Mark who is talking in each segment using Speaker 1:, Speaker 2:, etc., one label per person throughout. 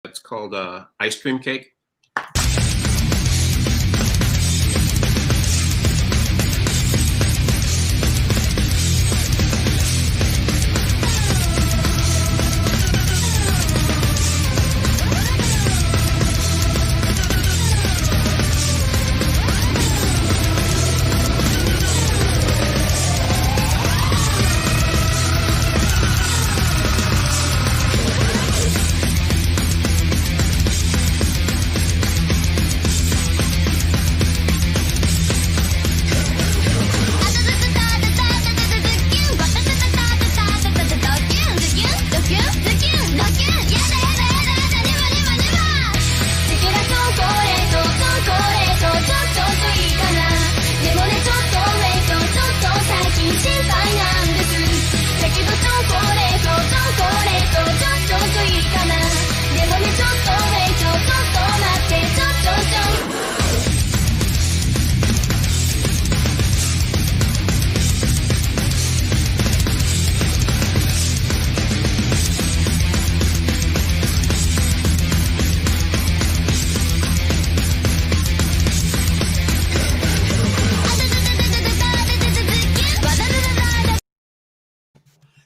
Speaker 1: It's called ice cream cake.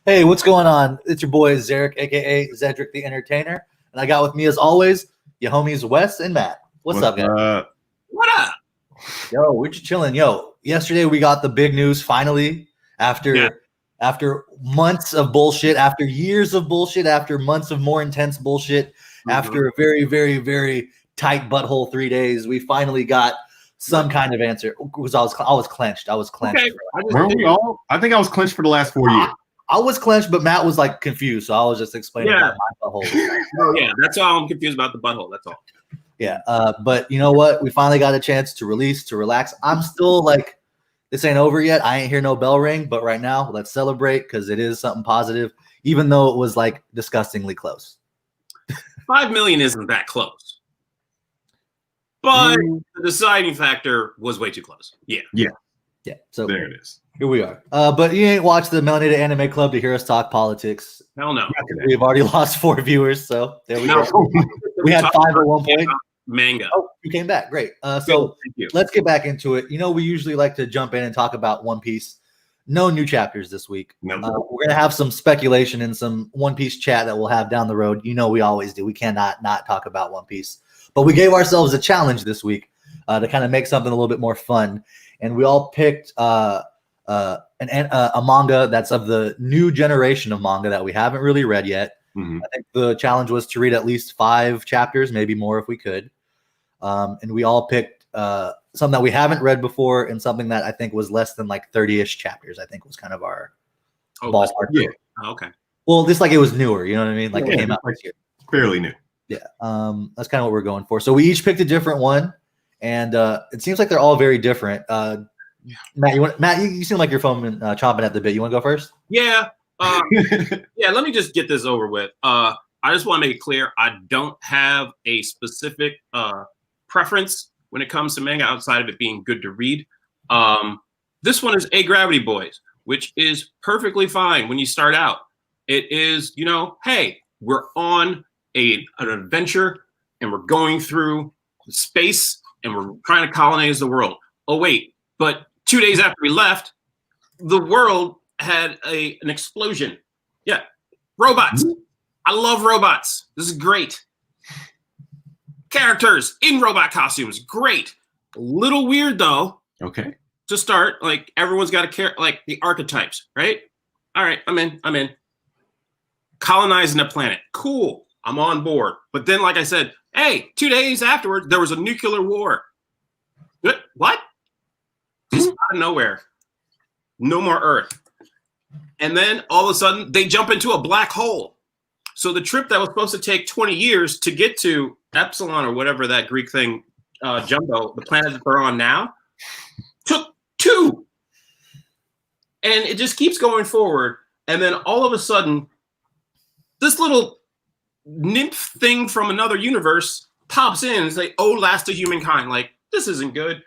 Speaker 2: Hey, what's going on? It's your boy Zarek, aka Zedric the Entertainer, and I got with me as always your homies Wes and Matt. What's up, guys?
Speaker 1: What up?
Speaker 2: Yo, we're just chilling. Yo, yesterday we got the big news finally after months of bullshit, after years of bullshit, after months of more intense bullshit, after a very, very, very tight butthole 3 days. We finally got some kind of answer. Because I was clenched. I was clenched.
Speaker 3: Okay. Weren't we all? I think I was clenched for the last 4 years.
Speaker 2: I was clenched, but Matt was like confused, so I was just explaining about my butthole.
Speaker 1: Oh yeah, that's all. I'm confused about the butthole. That's all.
Speaker 2: Yeah, but you know what? We finally got a chance to release, to relax. I'm still like, this ain't over yet. I ain't hear no bell ring, but right now, let's celebrate because it is something positive, even though it was like disgustingly close.
Speaker 1: 5 million isn't that close, but the deciding factor was way too close. Yeah.
Speaker 2: So
Speaker 3: there it is.
Speaker 2: Here we are. But you ain't watched the Melanated Anime Club to hear us talk politics.
Speaker 1: Hell no.
Speaker 2: We've already lost 4 viewers, so there we go. We had 5 at one point.
Speaker 1: Manga.
Speaker 2: Oh, you came back. Great. So let's get back into it. You know, we usually like to jump in and talk about One Piece. No new chapters this week.
Speaker 3: No.
Speaker 2: We're going to have some speculation and some One Piece chat that we'll have down the road. You know, we always do. We cannot not talk about One Piece. But we gave ourselves a challenge this week to kind of make something a little bit more fun. And we all picked a manga that's of the new generation of manga that we haven't really read yet. I think the challenge was to read at least 5 chapters, maybe more if we could. And we all picked something that we haven't read before and something that I think was less than like 30-ish chapters. I think was kind of our ballpark.
Speaker 3: Yeah.
Speaker 1: Oh, okay.
Speaker 2: Well, just like it was newer, you know what I mean? Like it came out this year.
Speaker 3: Fairly new.
Speaker 2: Yeah. That's kind of what we're going for. So we each picked a different one, and it seems like they're all very different. Matt, you seem like you're foaming, chomping at the bit. You want to go first?
Speaker 1: Yeah. Yeah, let me just get this over with. I just want to make it clear, I don't have a specific preference when it comes to manga outside of it being good to read. This one is A Gravity Boys, which is perfectly fine when you start out. It is, you know, hey, we're on an adventure and we're going through space and we're trying to colonize the world. Oh, wait, but 2 days after we left, the world had an explosion. Yeah, robots. I love robots. This is great. Characters in robot costumes, great. A little weird though.
Speaker 3: Okay.
Speaker 1: To start, like everyone's got like the archetypes, right? All right, I'm in. Colonizing a planet, cool. I'm on board. But then, like I said, hey, 2 days afterwards, there was a nuclear war. What? Just out of nowhere. No more Earth. And then all of a sudden, they jump into a black hole. So the trip that was supposed to take 20 years to get to Epsilon or whatever that Greek thing, Jumbo, the planet that they're on now, took 2. And it just keeps going forward. And then all of a sudden, this little nymph thing from another universe pops in and say, oh, last of humankind. Like, this isn't good.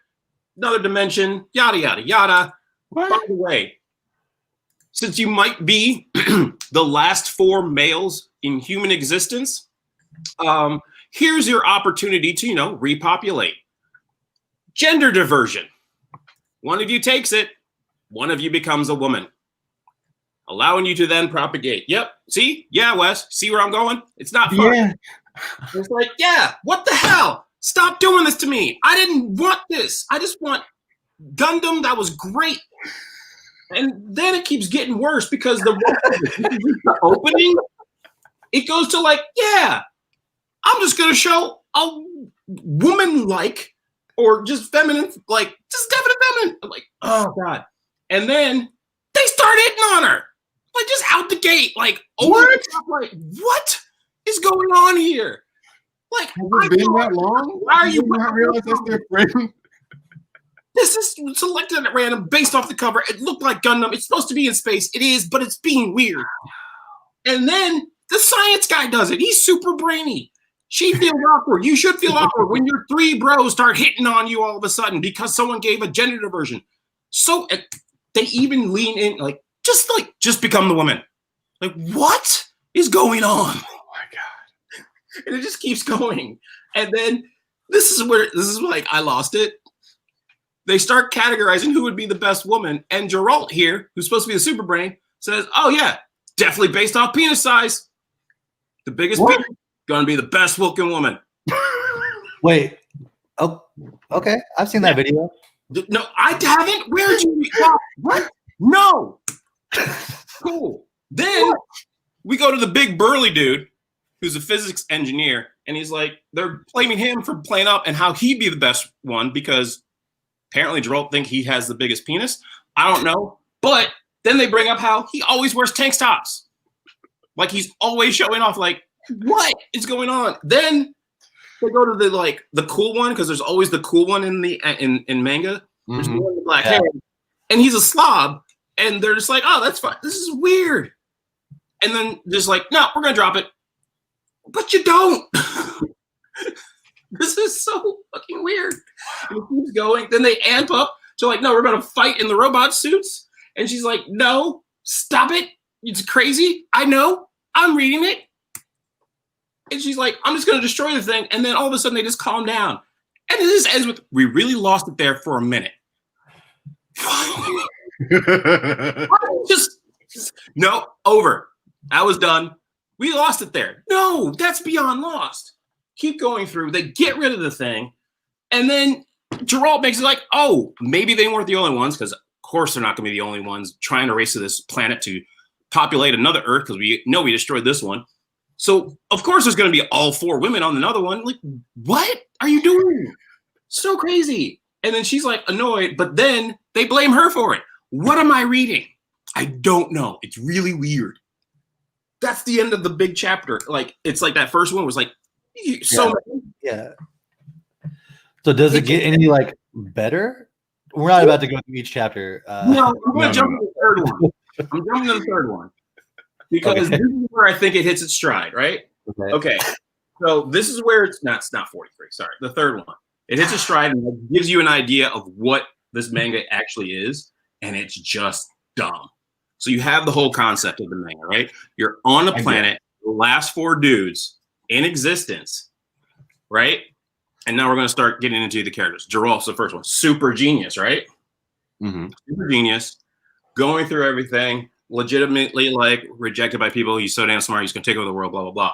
Speaker 1: Another dimension, yada, yada, yada.
Speaker 3: What?
Speaker 1: By the way, since you might be the last 4 males in human existence, Here's your opportunity to, repopulate. Gender diversion. One of you takes it, one of you becomes a woman, allowing you to then propagate. Yep. See? Yeah, Wes. See where I'm going? It's not fun.
Speaker 3: Yeah.
Speaker 1: It's like, yeah, what the hell? Stop doing this to me. I didn't want this. I just want Gundam. That was great. And then it keeps getting worse because the opening, it goes to like, yeah, I'm just going to show a woman-like or just feminine, like just definite feminine. I'm like, oh God. And then they start hitting on her. Like just out the gate. Like, what? Like, what is going on here? Like,
Speaker 3: has it been that long?
Speaker 1: Why are you
Speaker 3: not realize that's their friend?
Speaker 1: This is selected at random based off the cover. It looked like Gundam. It's supposed to be in space. It is, but it's being weird. And then the science guy does it. He's super brainy. She feels awkward. You should feel awkward when your three bros start hitting on you all of a sudden because someone gave a gender diversion. So they even lean in, just become the woman. Like, what is going on?
Speaker 3: Oh my God.
Speaker 1: And it just keeps going. And then this is like, I lost it. They start categorizing who would be the best woman. And Geralt here, who's supposed to be the super brain, says, oh yeah, definitely based off penis size. The biggest penis, gonna be the best looking woman.
Speaker 2: Wait. Oh, okay. I've seen that video.
Speaker 1: No, I haven't. Where'd you? What? No. Cool. Then we go to the big burly dude who's a physics engineer. And he's like, they're blaming him for playing up and how he'd be the best one because apparently Geralt think he has the biggest penis. I don't know. But then they bring up how he always wears tank tops. Like he's always showing off like, what is going on? Then they go to the cool one because there's always the cool one in the in manga. There's one with black hair, and he's a slob, and they're just like, oh, that's fine. This is weird. And then just like, no, we're gonna drop it. But you don't. This is so fucking weird. And it keeps going. Then they amp up to like, no, we're gonna fight in the robot suits. And she's like, no, stop it. It's crazy. I know. I'm reading it. And she's like, I'm just going to destroy the thing. And then all of a sudden they just calm down. And it just ends with, we really lost it there for a minute. just no, over. I was done. We lost it there. No, that's beyond lost. Keep going through. They get rid of the thing. And then Geralt makes it like, oh, maybe they weren't the only ones because, of course, they're not going to be the only ones trying to race to this planet to populate another Earth because we know we destroyed this one. So, of course, there's going to be all 4 women on another one. Like, what are you doing? So crazy. And then she's like annoyed, but then they blame her for it. What am I reading? I don't know. It's really weird. That's the end of the big chapter. Like, it's like that first one was like, so
Speaker 2: yeah. So does it get any like better? We're not about to go through each chapter.
Speaker 1: No, I'm going to jump to the third one. I'm jumping to the third one. Because this is where I think it hits its stride, right? Okay. So this is where it's not 43. Sorry, the third one. It hits its stride and it gives you an idea of what this manga actually is, and it's just dumb. So you have the whole concept of the manga, right? You're on a planet, the last 4 dudes in existence, right? And now we're going to start getting into the characters. Geralt's the first one. Super genius, right?
Speaker 3: Mm-hmm.
Speaker 1: Super genius. Going through everything. Legitimately like rejected by people. He's so damn smart. He's gonna take over the world. Blah blah blah.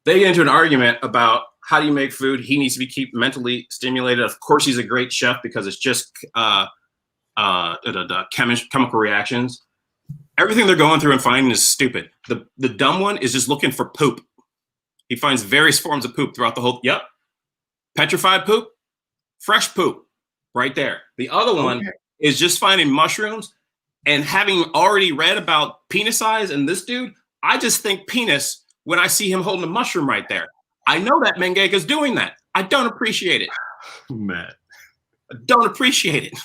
Speaker 1: They get into an argument about how do you make food. He needs to be keep mentally stimulated. Of course, he's a great chef because it's just chemical reactions. Everything they're going through and finding is stupid. The dumb one is just looking for poop. He finds various forms of poop throughout the whole. Yep, petrified poop, fresh poop, right there. The other one is just finding mushrooms. And having already read about penis size and this dude, I just think penis when I see him holding a mushroom right there. I know that Mangeka's doing that. I don't appreciate it.
Speaker 3: Matt.
Speaker 1: I don't appreciate it.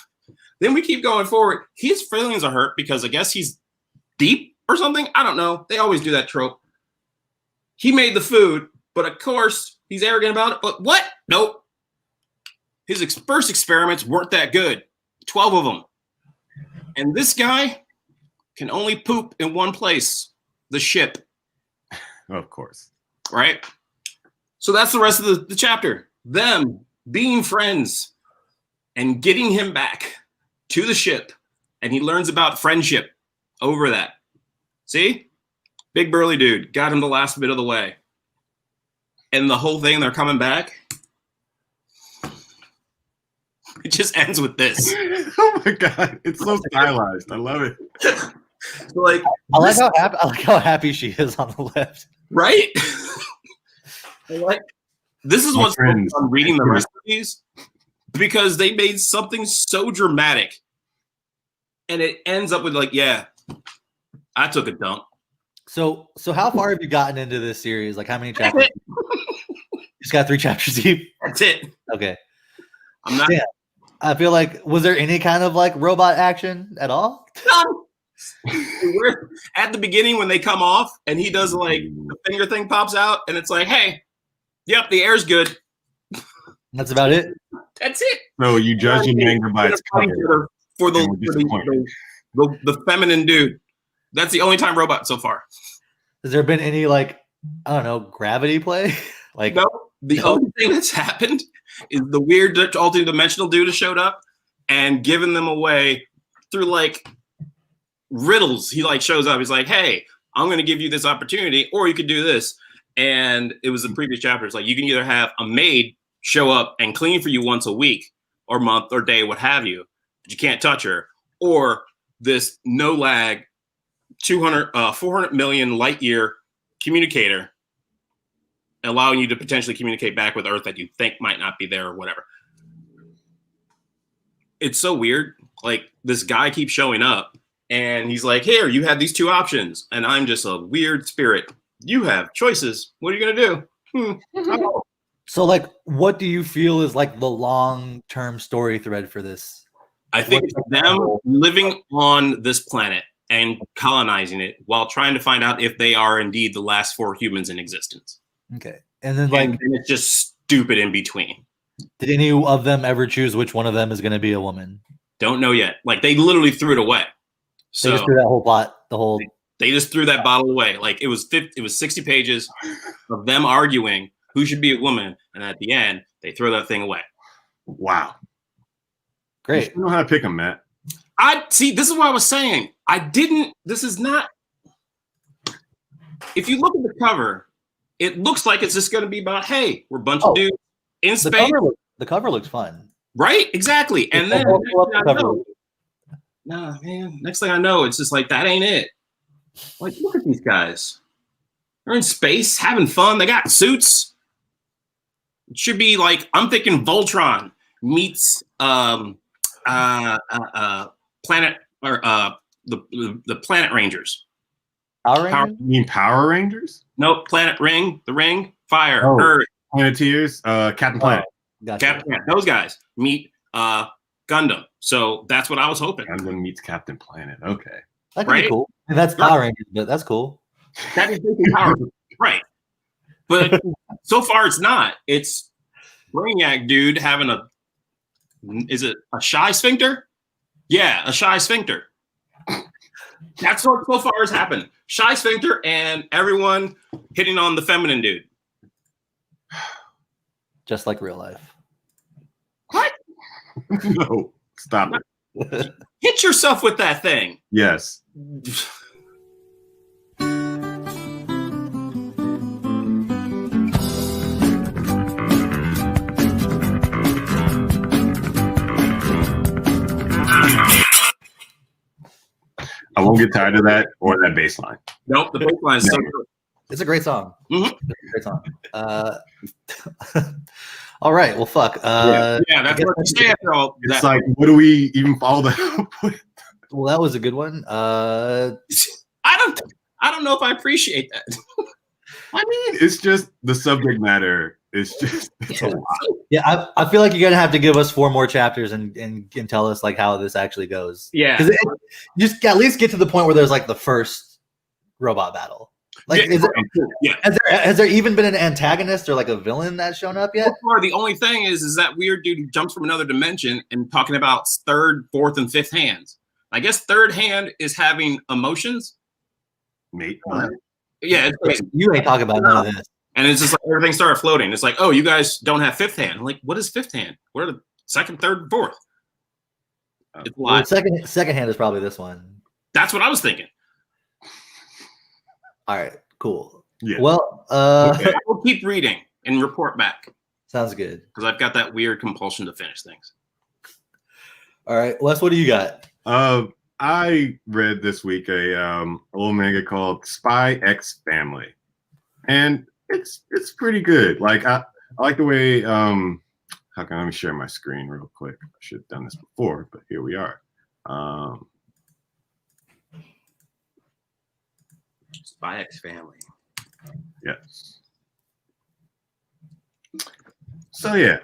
Speaker 1: Then we keep going forward. His feelings are hurt because I guess he's deep or something. I don't know. They always do that trope. He made the food, but of course he's arrogant about it. But what? Nope. His first experiments weren't that good. 12 of them. And this guy can only poop in one place, the ship.
Speaker 3: Of course.
Speaker 1: Right? So that's the rest of the chapter. Them being friends and getting him back to the ship. And he learns about friendship over that. See? Big burly dude. Got him the last bit of the way. And the whole thing, they're coming back. It just ends with this.
Speaker 3: Oh my god, it's so stylized. I love it.
Speaker 1: So like,
Speaker 2: I like how happy she is on the left.
Speaker 1: right? Like, this is
Speaker 3: My
Speaker 1: what's
Speaker 3: friends.
Speaker 1: fun reading the rest of these, because they made something so dramatic, and it ends up with like, yeah, I took a dump.
Speaker 2: So how far have you gotten into this series? Like how many chapters? Just got 3 chapters deep.
Speaker 1: That's it.
Speaker 2: Okay.
Speaker 1: I'm not.
Speaker 2: Yeah. I feel like, was there any kind of like robot action at all?
Speaker 1: We're at the beginning when they come off, and he does like the finger thing pops out, and it's like, hey, yep, the air's good.
Speaker 2: That's about it.
Speaker 1: That's it.
Speaker 3: So you judge a manga by its cover.
Speaker 1: For
Speaker 3: And we're disappointed.
Speaker 1: the feminine dude. That's the only time robot so far.
Speaker 2: Has there been any like, I don't know, gravity play? Like
Speaker 1: No, the only thing that's happened is the weird alternate dimensional dude has showed up and given them away through like riddles. He like shows up. He's like, hey, I'm going to give you this opportunity, or you could do this. And it was in previous chapters. Like, you can either have a maid show up and clean for you once a week or month or day, what have you, but you can't touch her, or this no lag 400 million light year communicator allowing you to potentially communicate back with Earth that you think might not be there or whatever. It's so weird. Like, this guy keeps showing up and he's like, here, you have these 2 options. And I'm just a weird spirit. You have choices. What are you going to do?
Speaker 2: So like, what do you feel is like the long-term story thread for this?
Speaker 1: I think it's them living on this planet and colonizing it while trying to find out if they are indeed the last 4 humans in existence.
Speaker 2: Okay. And then like,
Speaker 1: And it's just stupid in between.
Speaker 2: did any of them ever choose which one of them is going to be a woman?
Speaker 1: Don't know yet. Like, they literally threw it away.
Speaker 2: So
Speaker 1: So
Speaker 2: just threw that whole plot, the whole.
Speaker 1: they just threw that bottle away. Like, it was 60 pages of them arguing who should be a woman, and at the end, they throw that thing away.
Speaker 3: Wow.
Speaker 2: Great.
Speaker 3: You know how to pick them, Matt.
Speaker 1: I see. This is what I was saying. I didn't. This is not. If you look at the cover, it looks like it's just going to be about, hey, we're a bunch of dudes in space,
Speaker 2: The cover looks fun.
Speaker 1: right? Exactly. And then
Speaker 2: Pull up the cover.
Speaker 1: nah, man. Next thing I know, it's just like, that ain't it. Like, look at these guys. They're in space, having fun. They got suits. It should be like, I'm thinking Voltron meets planet or the Planet Rangers.
Speaker 2: Power Rangers?
Speaker 3: You mean Power Rangers?
Speaker 1: Nope, Planet Ring, the Ring, Fire,
Speaker 3: Oh.
Speaker 1: Earth,
Speaker 3: Planeteers? Captain Planet.
Speaker 2: Gotcha.
Speaker 1: Captain Planet. Those guys meet Gundam. So that's what I was hoping.
Speaker 3: Gundam meets Captain Planet. Okay.
Speaker 2: That could be
Speaker 1: Right?
Speaker 2: cool. And that's Power Rangers, but that's cool.
Speaker 1: That is basic power, right? But so far, it's not. It's Brainiac dude having is it a shy sphincter? Yeah, a shy sphincter. That's what so far has happened. Shy sphincter and everyone hitting on the feminine dude.
Speaker 2: Just like real life.
Speaker 1: What?
Speaker 3: No. Stop it.
Speaker 1: Hit yourself with that thing.
Speaker 3: Yes. I won't get tired of that or that bass line.
Speaker 1: Nope, the baseline is so good.
Speaker 2: It's a great song.
Speaker 1: Mhm.
Speaker 2: It's a great song. All right. Well, fuck.
Speaker 1: Yeah,
Speaker 2: I
Speaker 1: that's
Speaker 2: guess
Speaker 1: what you say after all
Speaker 3: It's
Speaker 1: that.
Speaker 3: like, what do we even follow that up with?
Speaker 2: Well, that was a good one.
Speaker 1: I don't know if I appreciate that.
Speaker 3: I mean, it's just the subject matter. It's just it's a lot.
Speaker 2: Yeah, I feel like you're gonna have to give us 4 more chapters and tell us like how this actually goes.
Speaker 1: Yeah.
Speaker 2: Because just at least get to the point where there's like the first robot battle. Like,
Speaker 1: Yeah.
Speaker 2: has there even been an antagonist or like a villain that's shown up yet?
Speaker 1: So far, the only thing is that weird dude who jumps from another dimension and talking about 3rd, 4th, and 5th hands. I guess 3rd hand is having emotions.
Speaker 3: Mate.
Speaker 1: Yeah, it's crazy.
Speaker 2: You ain't talking about none of this.
Speaker 1: And it's just like everything started floating. It's like, oh, you guys don't have fifth hand. I'm like, what is fifth hand? What are the second, third, fourth? It's a
Speaker 2: Well,
Speaker 1: lot.
Speaker 2: second hand is probably this one.
Speaker 1: That's what I was thinking.
Speaker 2: All right, cool.
Speaker 3: Yeah.
Speaker 2: Well,
Speaker 1: I will keep reading and report back
Speaker 2: sounds good.
Speaker 1: because I've got that weird compulsion to finish things.
Speaker 2: All right, Wes, what do you got?
Speaker 3: I read this week a little manga called Spy X Family, and it's pretty good. Like I like the way let me share my screen real quick. I should have done this before, but here we are.
Speaker 1: Spy X Family.
Speaker 3: Yes. So yeah,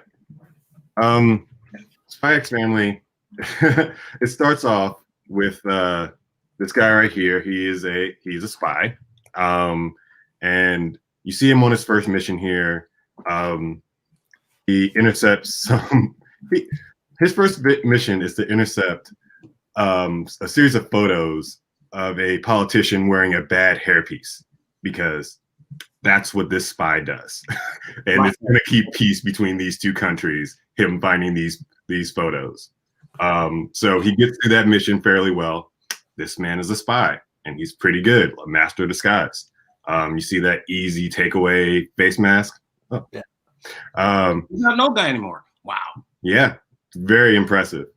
Speaker 3: Spy X Family. It starts off with this guy right here. He's a spy, and you see him on his first mission here. He intercepts some. His first mission is to intercept a series of photos of a politician wearing a bad hairpiece, because that's what this spy does. And it's going to keep peace between these two countries, him finding these photos. So he gets through that mission fairly well. This man is a spy, and he's pretty good, a master of disguise. You see that easy takeaway face mask? Oh.
Speaker 2: Yeah.
Speaker 1: He's not no guy anymore. Wow.
Speaker 3: Yeah, very impressive.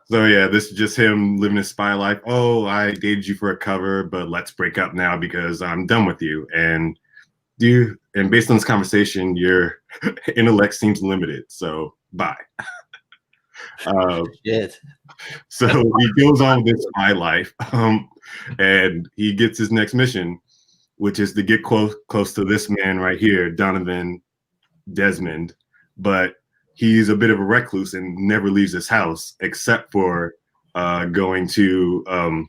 Speaker 3: So yeah, this is just him living his spy life. Oh, I dated you for a cover, but let's break up now because I'm done with you. And based on this conversation, your intellect seems limited. So bye.
Speaker 2: Shit.
Speaker 3: So he goes on with his spy life, and he gets his next mission, which is to get close to this man right here, Donovan Desmond. But he's a bit of a recluse and never leaves his house except for going to the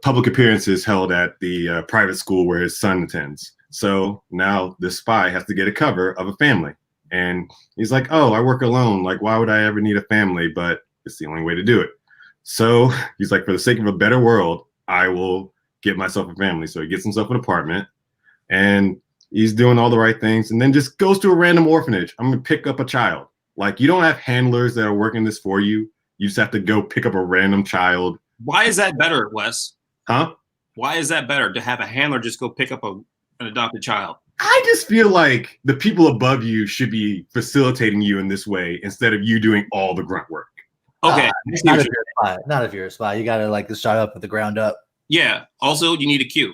Speaker 3: public appearances held at the private school where his son attends. So now this spy has to get a cover of a family. And he's like, oh, I work alone. Like, why would I ever need a family? But it's the only way to do it. So he's like, for the sake of a better world, I will get myself a family. So he gets himself an apartment, and he's doing all the right things, and then just goes to a random orphanage. I'm going to pick up a child. Like, you don't have handlers that are working this for you. You just have to go pick up a random child.
Speaker 1: Why is that better, Wes?
Speaker 3: Huh?
Speaker 1: Why is that better to have a handler just go pick up an adopted child?
Speaker 3: I just feel like the people above you should be facilitating you in this way instead of you doing all the grunt work.
Speaker 1: Okay.
Speaker 2: Not if you're a spy. Not if you're a spy. You got to like just start up at the ground up.
Speaker 1: Yeah. Also, you need a queue.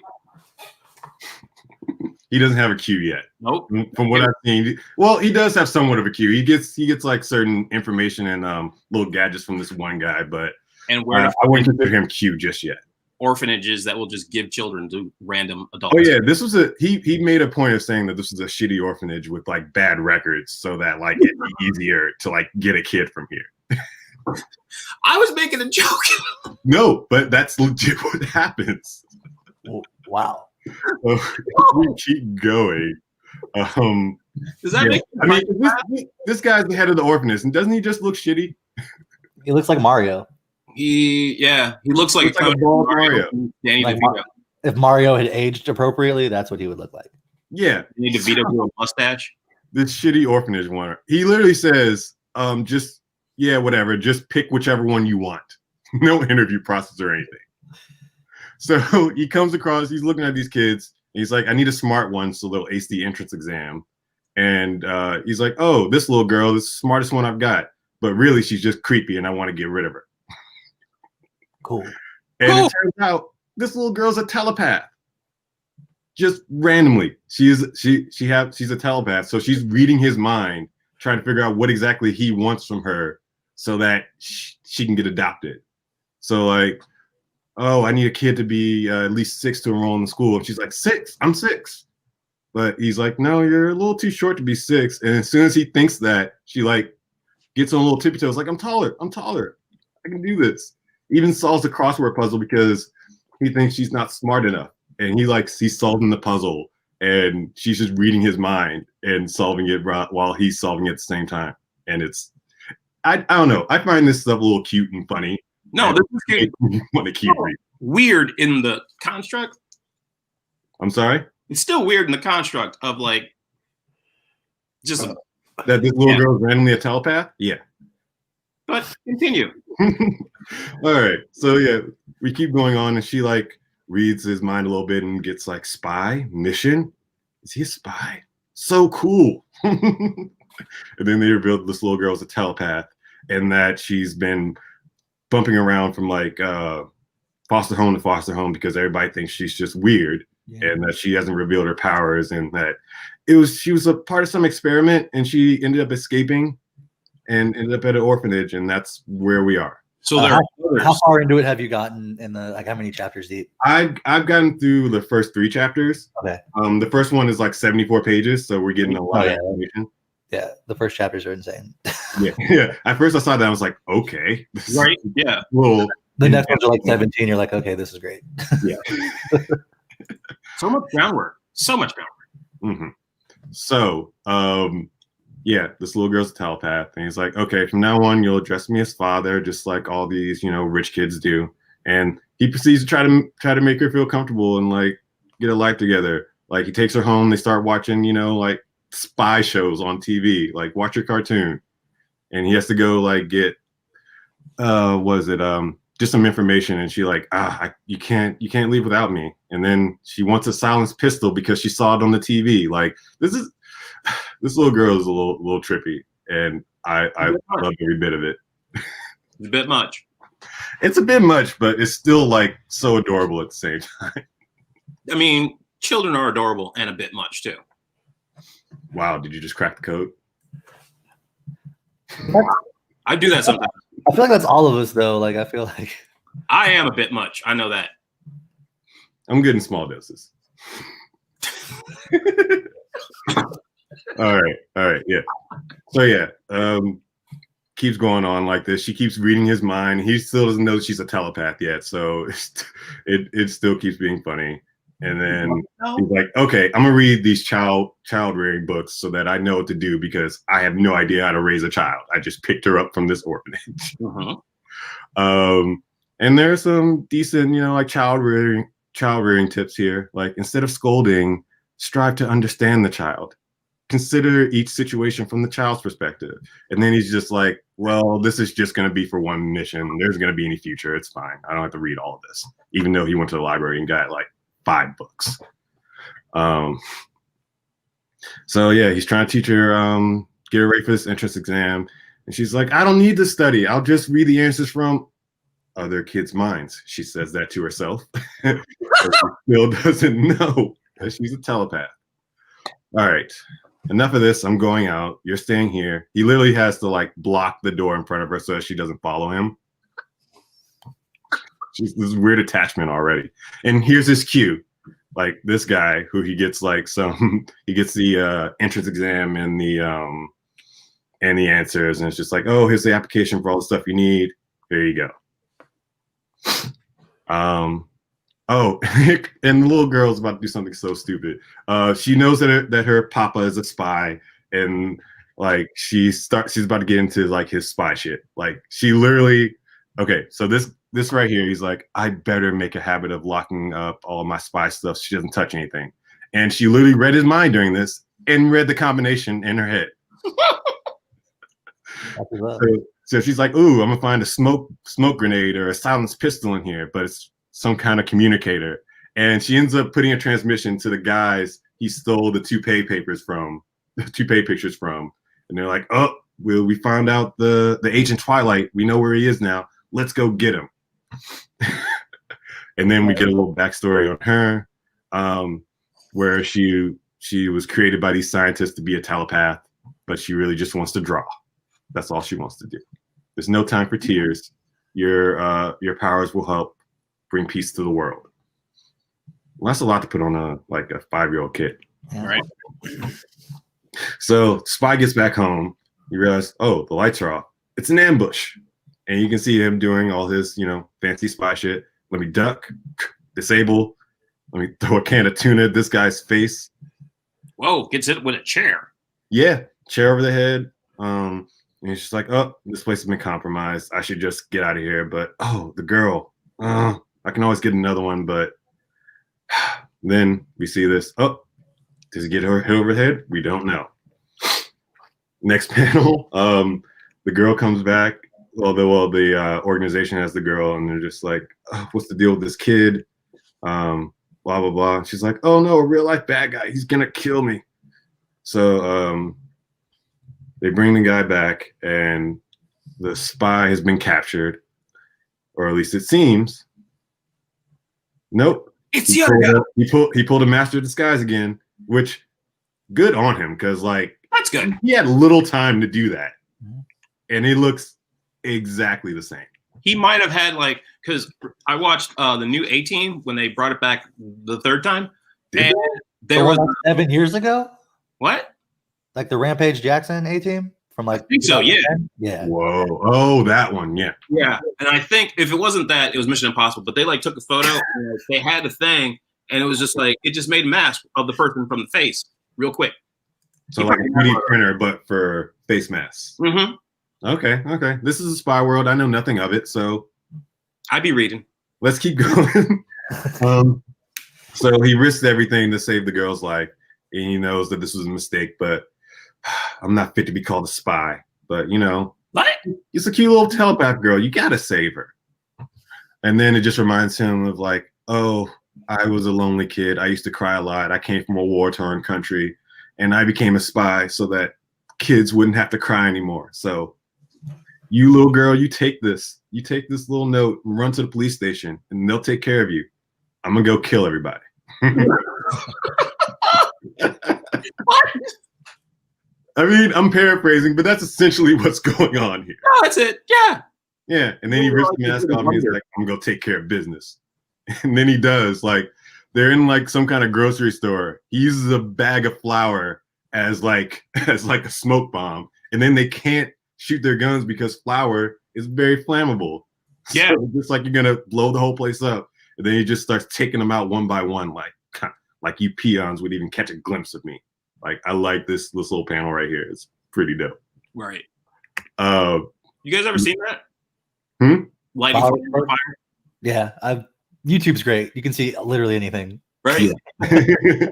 Speaker 3: He doesn't have a queue yet.
Speaker 1: Nope.
Speaker 3: From what I've seen, well, he does have somewhat of a queue. He gets like certain information and little gadgets from this one guy, but
Speaker 1: And where
Speaker 3: I wouldn't consider him queue just yet.
Speaker 1: orphanages that will just give children to random adults.
Speaker 3: Oh yeah, this was he made a point of saying that this was a shitty orphanage with like bad records, so that like it'd be easier to like get a kid from here.
Speaker 1: I was making a joke.
Speaker 3: No, but that's legit what happens.
Speaker 2: Wow.
Speaker 3: We keep going.
Speaker 1: Does that make
Speaker 3: I mean, this guy's the head of the orphanage, and doesn't he just look shitty?
Speaker 2: He looks like Mario.
Speaker 1: he looks like
Speaker 3: Looks like a bald Mario.
Speaker 1: Danny
Speaker 2: Like
Speaker 1: DeVito.
Speaker 2: If Mario had aged appropriately, that's what he would look like.
Speaker 3: Yeah,
Speaker 1: Danny DeVito with a mustache.
Speaker 3: this shitty orphanage one. He literally says, just whatever, just pick whichever one you want. No interview process or anything. So he comes across, he's looking at these kids, and he's like, I need a smart one so they'll ace the entrance exam. And he's like, oh, this little girl is the smartest one I've got. But really, she's just creepy, and I want to get rid of her.
Speaker 2: Cool.
Speaker 3: And
Speaker 1: Cool.
Speaker 3: it turns out this little girl's a telepath. Just randomly, she's a telepath. So she's reading his mind, trying to figure out what exactly he wants from her, so that she can get adopted. So like, oh, I need a kid to be at least 6 to enroll in the school. And she's like, 6? I'm 6. But he's like, no, you're a little too short to be 6. And as soon as he thinks that, she like gets on a little tippy toes, like, I'm taller. I can do this. Even solves the crossword puzzle because he thinks she's not smart enough. And he's solving the puzzle, and she's just reading his mind and solving it while he's solving it at the same time. And it's, I don't know. I find this stuff a little cute and funny.
Speaker 1: No, this is cute.
Speaker 3: Want to keep reading.
Speaker 1: weird in the construct.
Speaker 3: I'm sorry?
Speaker 1: It's still weird in the construct of like just.
Speaker 3: That this little
Speaker 1: Yeah.
Speaker 3: girl is randomly a telepath? Yeah.
Speaker 1: But continue.
Speaker 3: All right. So yeah, we keep going on, and she like reads his mind a little bit and gets like spy mission. Is he a spy? So cool. And then they reveal this little girl's a telepath, and that she's been bumping around from like foster home to foster home because everybody thinks she's just weird, and that she hasn't revealed her powers, and that she was a part of some experiment, and she ended up escaping and ended up at an orphanage, and that's where we are.
Speaker 1: So there are
Speaker 2: how far into it have you gotten in the like how many chapters deep?
Speaker 3: I've gotten through the first 3 chapters.
Speaker 2: Okay.
Speaker 3: The first one is like 74 pages, so we're getting a lot of information.
Speaker 2: Yeah, the first chapters are insane.
Speaker 3: Yeah. At first I saw that, I was like, okay. This is
Speaker 1: right. Yeah.
Speaker 3: cool.
Speaker 2: The next ones are like 17. You're like, okay, this is great.
Speaker 3: Yeah.
Speaker 1: So much groundwork. So much groundwork.
Speaker 3: Mm-hmm. So, yeah, this little girl's a telepath, and he's like, okay, from now on, you'll address me as father, just like all these, rich kids do. And he proceeds to try to make her feel comfortable and like get a life together. Like he takes her home, they start watching, like spy shows on TV, like watch your cartoon, and he has to go like get, just some information, and she like, you can't leave without me. And then she wants a silenced pistol because she saw it on the TV. Like this little girl is a little trippy, and I love every bit of it.
Speaker 1: It's a bit much.
Speaker 3: It's a bit much, but it's still like so adorable at the same time.
Speaker 1: I mean, children are adorable and a bit much too.
Speaker 3: Wow, did you just crack the code?
Speaker 1: I do that sometimes.
Speaker 2: I feel like that's all of us though. Like I feel like
Speaker 1: I am a bit much. I know that.
Speaker 3: I'm good in small doses. All right, yeah. So yeah, keeps going on like this. She keeps reading his mind. He still doesn't know she's a telepath yet, so it still keeps being funny. And then he's like, okay, I'm gonna read these child rearing books so that I know what to do, because I have no idea how to raise a child. I just picked her up from this orphanage. And there's some decent, like child rearing tips here. Like, instead of scolding, strive to understand the child. Consider each situation from the child's perspective. And then he's just like, well, this is just going to be for one mission. There's going to be any future. It's fine. I don't have to read all of this, even though he went to the library and got like 5 books. So yeah, he's trying to teach her, get her ready for this entrance exam. And she's like, I don't need to study. I'll just read the answers from other kids' minds. She says that to herself. But she still doesn't know that she's a telepath. All right. Enough of this. I'm going out. You're staying here. He literally has to like block the door in front of her so that she doesn't follow him. This weird attachment already. And here's his cue. Like this guy who he gets like he gets the entrance exam and the answers, and it's just like, oh, here's the application for all the stuff you need. There you go. Oh, and the little girl's about to do something so stupid. She knows that her papa is a spy, and like she's about to get into like his spy shit. Like she literally, okay, so this right here, he's like, I better make a habit of locking up all of my spy stuff so she doesn't touch anything. And she literally read his mind during this and read the combination in her head. So she's like, ooh, I'm gonna find a smoke grenade or a silenced pistol in here, but it's some kind of communicator. And she ends up putting a transmission to the guys he stole the toupee pictures from. And they're like, oh, well, we found out the Agent Twilight. We know where he is now. Let's go get him. And then we get a little backstory on her, where she was created by these scientists to be a telepath, but she really just wants to draw. That's all she wants to do. There's no time for tears. Your powers will help bring peace to the world. Well, that's a lot to put on a 5-year-old kid.
Speaker 2: Yeah.
Speaker 1: Right.
Speaker 3: So Spy gets back home. You realize, oh, the lights are off. It's an ambush. And you can see him doing all his, fancy spy shit. Let me duck, disable. Let me throw a can of tuna at this guy's face.
Speaker 1: Whoa, gets hit with a chair.
Speaker 3: Yeah, chair over the head. And he's just like, oh, this place has been compromised. I should just get out of here. But, oh, the girl. I can always get another one, but then we see this. Oh, does he get her hit over the head? We don't know. Next panel, the girl comes back. Well, the organization has the girl, and they're just like, oh, "What's the deal with this kid?" Blah blah blah. She's like, "Oh no, a real life bad guy. He's gonna kill me." So they bring the guy back, and the spy has been captured, or at least it seems. Nope.
Speaker 1: It's the other guy.
Speaker 3: He pulled a master of disguise again, which good on him, because like
Speaker 1: That's good.
Speaker 3: he had little time to do that, and he looks exactly the same.
Speaker 1: He might have had like, because I watched the new A-Team when they brought it back the third time, and there was
Speaker 2: 7 years ago,
Speaker 1: what?
Speaker 2: like the Rampage Jackson A-Team from like.
Speaker 1: I think so. Yeah.
Speaker 2: Yeah.
Speaker 3: Whoa! Oh, that one. Yeah.
Speaker 1: Yeah, and I think if it wasn't that, it was Mission Impossible. But they like took a photo, and like, they had the thing, and it was just like it just made a mask of the person from the face real quick.
Speaker 3: So like a 3D printer, but for face masks.
Speaker 1: Mm-hmm.
Speaker 3: Okay. Okay. This is a spy world. I know nothing of it, so
Speaker 1: I'd be reading.
Speaker 3: let's keep going. So he risked everything to save the girl's life, and he knows that this was a mistake. But I'm not fit to be called a spy. But you know,
Speaker 1: What?
Speaker 3: it's a cute little telepath girl. You gotta save her. And then it just reminds him of like, oh, I was a lonely kid. I used to cry a lot. I came from a war-torn country, and I became a spy so that kids wouldn't have to cry anymore. So you little girl, you take this little note and run to the police station, and they'll take care of you. I'm gonna go kill everybody.
Speaker 1: What?
Speaker 3: I mean, I'm paraphrasing, but that's essentially what's going on here.
Speaker 1: No, that's it. Yeah.
Speaker 3: Yeah, and then he rips the mask off and he's like, I'm gonna take care of business. And then he does. Like, they're in like some kind of grocery store. He uses a bag of flour as like a smoke bomb, and then they can't shoot their guns because flour is very flammable.
Speaker 1: Yeah.
Speaker 3: So just like you're gonna blow the whole place up. And then he just starts taking them out one by one, like you peons would even catch a glimpse of me. Like, I like this little panel right here. It's pretty dope.
Speaker 1: Right.
Speaker 3: Uh,
Speaker 1: You guys ever seen that? Lighting
Speaker 2: Fire.
Speaker 1: fire.
Speaker 2: Yeah. YouTube's great. You can see literally anything.
Speaker 1: Right.
Speaker 2: Yeah.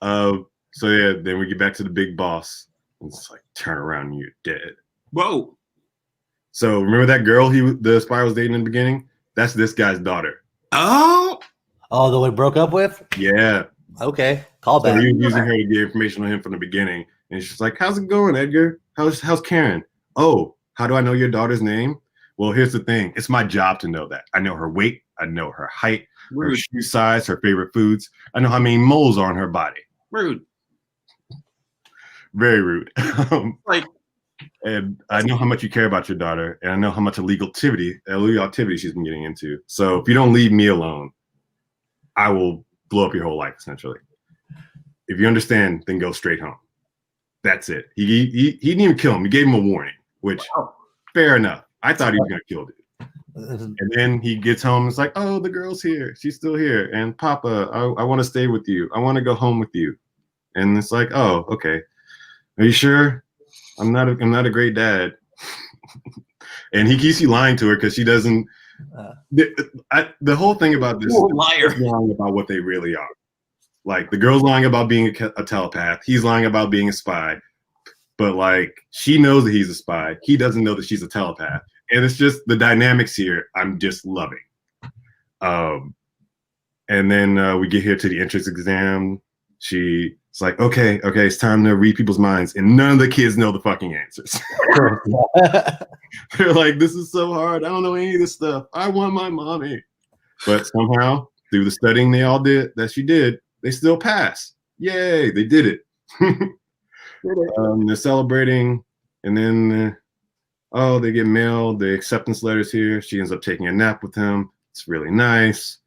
Speaker 3: So yeah, then we get back to the big boss. It's like, turn around, you're dead.
Speaker 1: Whoa.
Speaker 3: So remember that girl the spy was dating in the beginning? That's this guy's daughter.
Speaker 1: Oh.
Speaker 2: Oh, the one he broke up with?
Speaker 3: Yeah.
Speaker 2: Okay. Call
Speaker 3: So
Speaker 2: back.
Speaker 3: he was using her to get information on him from the beginning. And she's like, how's it going, Edgar? How's Karen? Oh, how do I know your daughter's name? Well, here's the thing. It's my job to know that. I know her weight. I know her height, her
Speaker 1: Rude.
Speaker 3: shoe size, her favorite foods. I know how many moles are on her body.
Speaker 1: Rude.
Speaker 3: Very rude.
Speaker 1: Like,
Speaker 3: And I know how much you care about your daughter, and I know how much illegal activity she's been getting into. So if you don't leave me alone, I will blow up your whole life, essentially. If you understand, then go straight home. That's it. He didn't even kill him. He gave him a warning, which fair enough. I thought he was gonna kill it. And then he gets home. It's like, oh, the girl's here. She's still here. And Papa, I want to stay with you. I want to go home with you. And it's like, oh, okay. Are you sure? I'm not a great dad. And he keeps lying to her because she doesn't. The whole thing about this
Speaker 1: liar.
Speaker 3: is lying about what they really are. Like, the girl's lying about being a telepath. He's lying about being a spy. But like, she knows that he's a spy. He doesn't know that she's a telepath. And it's just the dynamics here I'm just loving. And then we get here to the entrance exam. It's like, okay, it's time to read people's minds. And none of the kids know the fucking answers. They're like, this is so hard. I don't know any of this stuff. I want my mommy. But somehow, through the studying she did, they still pass. Yay, they did it. They're celebrating. And then, they get mailed the acceptance letters here. She ends up taking a nap with him. It's really nice.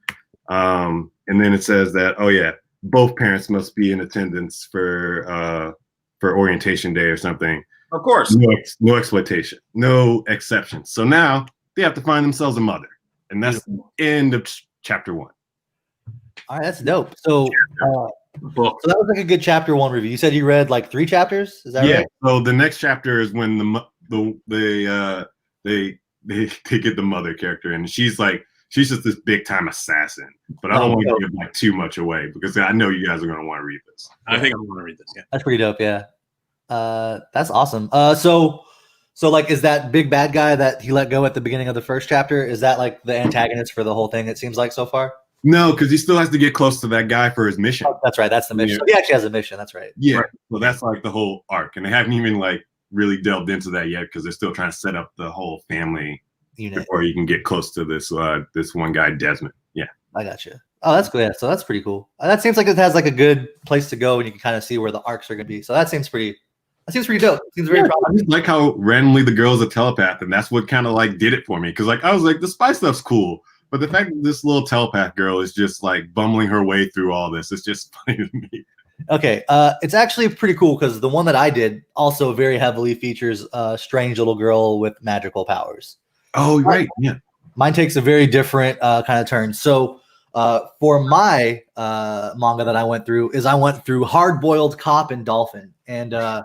Speaker 3: And then it says that, both parents must be in attendance for orientation day or something.
Speaker 1: Of course.
Speaker 3: No exploitation, no exceptions. So now they have to find themselves a mother, and that's the end of chapter 1.
Speaker 2: All right, that's dope. So that was like a good chapter 1 review. You said you read like 3 chapters. Is that right?
Speaker 3: So the next chapter is when they get the mother character, and she's like, she's just this big time assassin. But I don't want to give like too much away because I know you guys are going to want to read this.
Speaker 1: I think I'm going to read this. Yeah,
Speaker 2: that's pretty dope. Yeah, that's awesome. So like, is that big bad guy that he let go at the beginning of the first chapter? Is that like the antagonist for the whole thing? It seems like so far.
Speaker 3: No, because he still has to get close to that guy for his mission.
Speaker 2: Oh, that's right. That's the mission.
Speaker 3: Yeah.
Speaker 2: So he actually has a mission. That's right.
Speaker 3: Yeah. So that's like the whole arc, and they haven't even like really delved into that yet because they're still trying to set up the whole family
Speaker 2: Unit.
Speaker 3: before you can get close to this this one guy, Desmond. Yeah.
Speaker 2: I got you. Oh, that's good. Yeah, so that's pretty cool. That seems like it has like a good place to go, and you can kind of see where the arcs are going to be. So that seems pretty. That seems pretty dope. It seems very.
Speaker 3: I just like how randomly the girl's a telepath, and that's what kind of like did it for me. Because like I was like, the spy stuff's cool, but the fact that this little telepath girl is just like bumbling her way through all this, it's just funny to me.
Speaker 2: Okay, it's actually pretty cool because the one that I did also very heavily features a strange little girl with magical powers.
Speaker 3: Oh, right. Yeah.
Speaker 2: Mine takes a very different kind of turn. So for my manga that I went through Hard Boiled Cop and Dolphin. And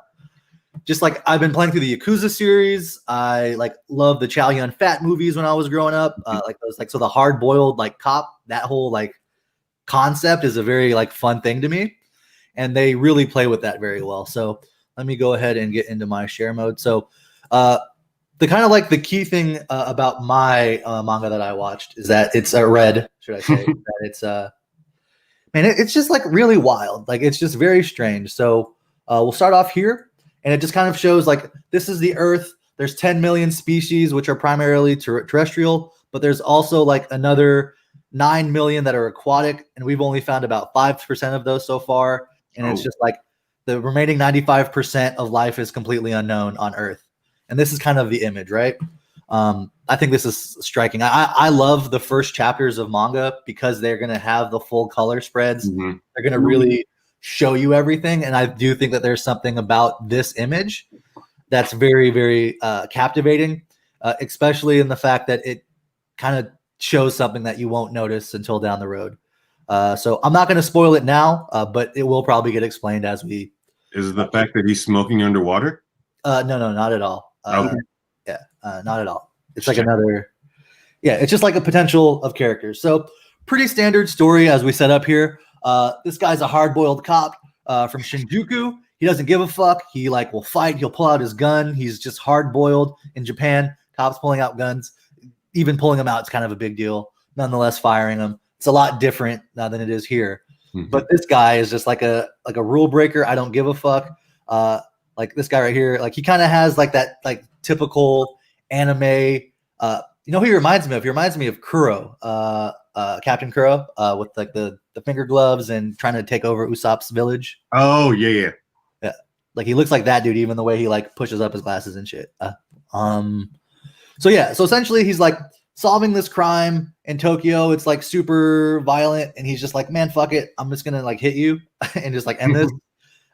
Speaker 2: just like I've been playing through the Yakuza series, I like love the Chow Yun Fat movies when I was growing up. Like those, like, so the hard boiled like cop, that whole like concept is a very like fun thing to me. And they really play with that very well. So let me go ahead and get into my share mode. So the kind of like the key thing about my manga that I watched is that it's read, should I say, that it's man, it's just like really wild. Like it's just very strange. So we'll start off here, and it just kind of shows like this is the Earth. There's 10 million species, which are primarily terrestrial, but there's also like another 9 million that are aquatic, and we've only found about 5% of those so far. And it's just like the remaining 95% of life is completely unknown on Earth. And this is kind of the image, right? I think this is striking. I love the first chapters of manga because they're going to have the full color spreads.
Speaker 3: Mm-hmm.
Speaker 2: They're going to really show you everything. And I do think that there's something about this image that's very, very captivating, especially in the fact that it kind of shows something that you won't notice until down the road. So I'm not going to spoil it now, but it will probably get explained as we.
Speaker 3: Is it the fact that he's smoking underwater?
Speaker 2: No, not at all.
Speaker 3: Okay.
Speaker 2: Yeah, not at all. It's like another. Yeah, it's just like a potential of characters. So pretty standard story as we set up here. This guy's a hard-boiled cop from Shinjuku. He doesn't give a fuck. He like will fight. He'll pull out his gun. He's just hard-boiled. In Japan, cops pulling out guns, even pulling them out, it's kind of a big deal. Nonetheless, firing them. It's a lot different than it is here. Mm-hmm. But this guy is just like a rule breaker. I don't give a fuck. Like this guy right here, like he kind of has like that like typical anime. You know who he reminds me of? He reminds me of Kuro, Captain Kuro, with like the finger gloves and trying to take over Usopp's village.
Speaker 3: Oh yeah.
Speaker 2: Like he looks like that dude, even the way he like pushes up his glasses and shit. So essentially he's like solving this crime in Tokyo. It's like super violent, and he's just like, man, fuck it, I'm just gonna like hit you and just like end this.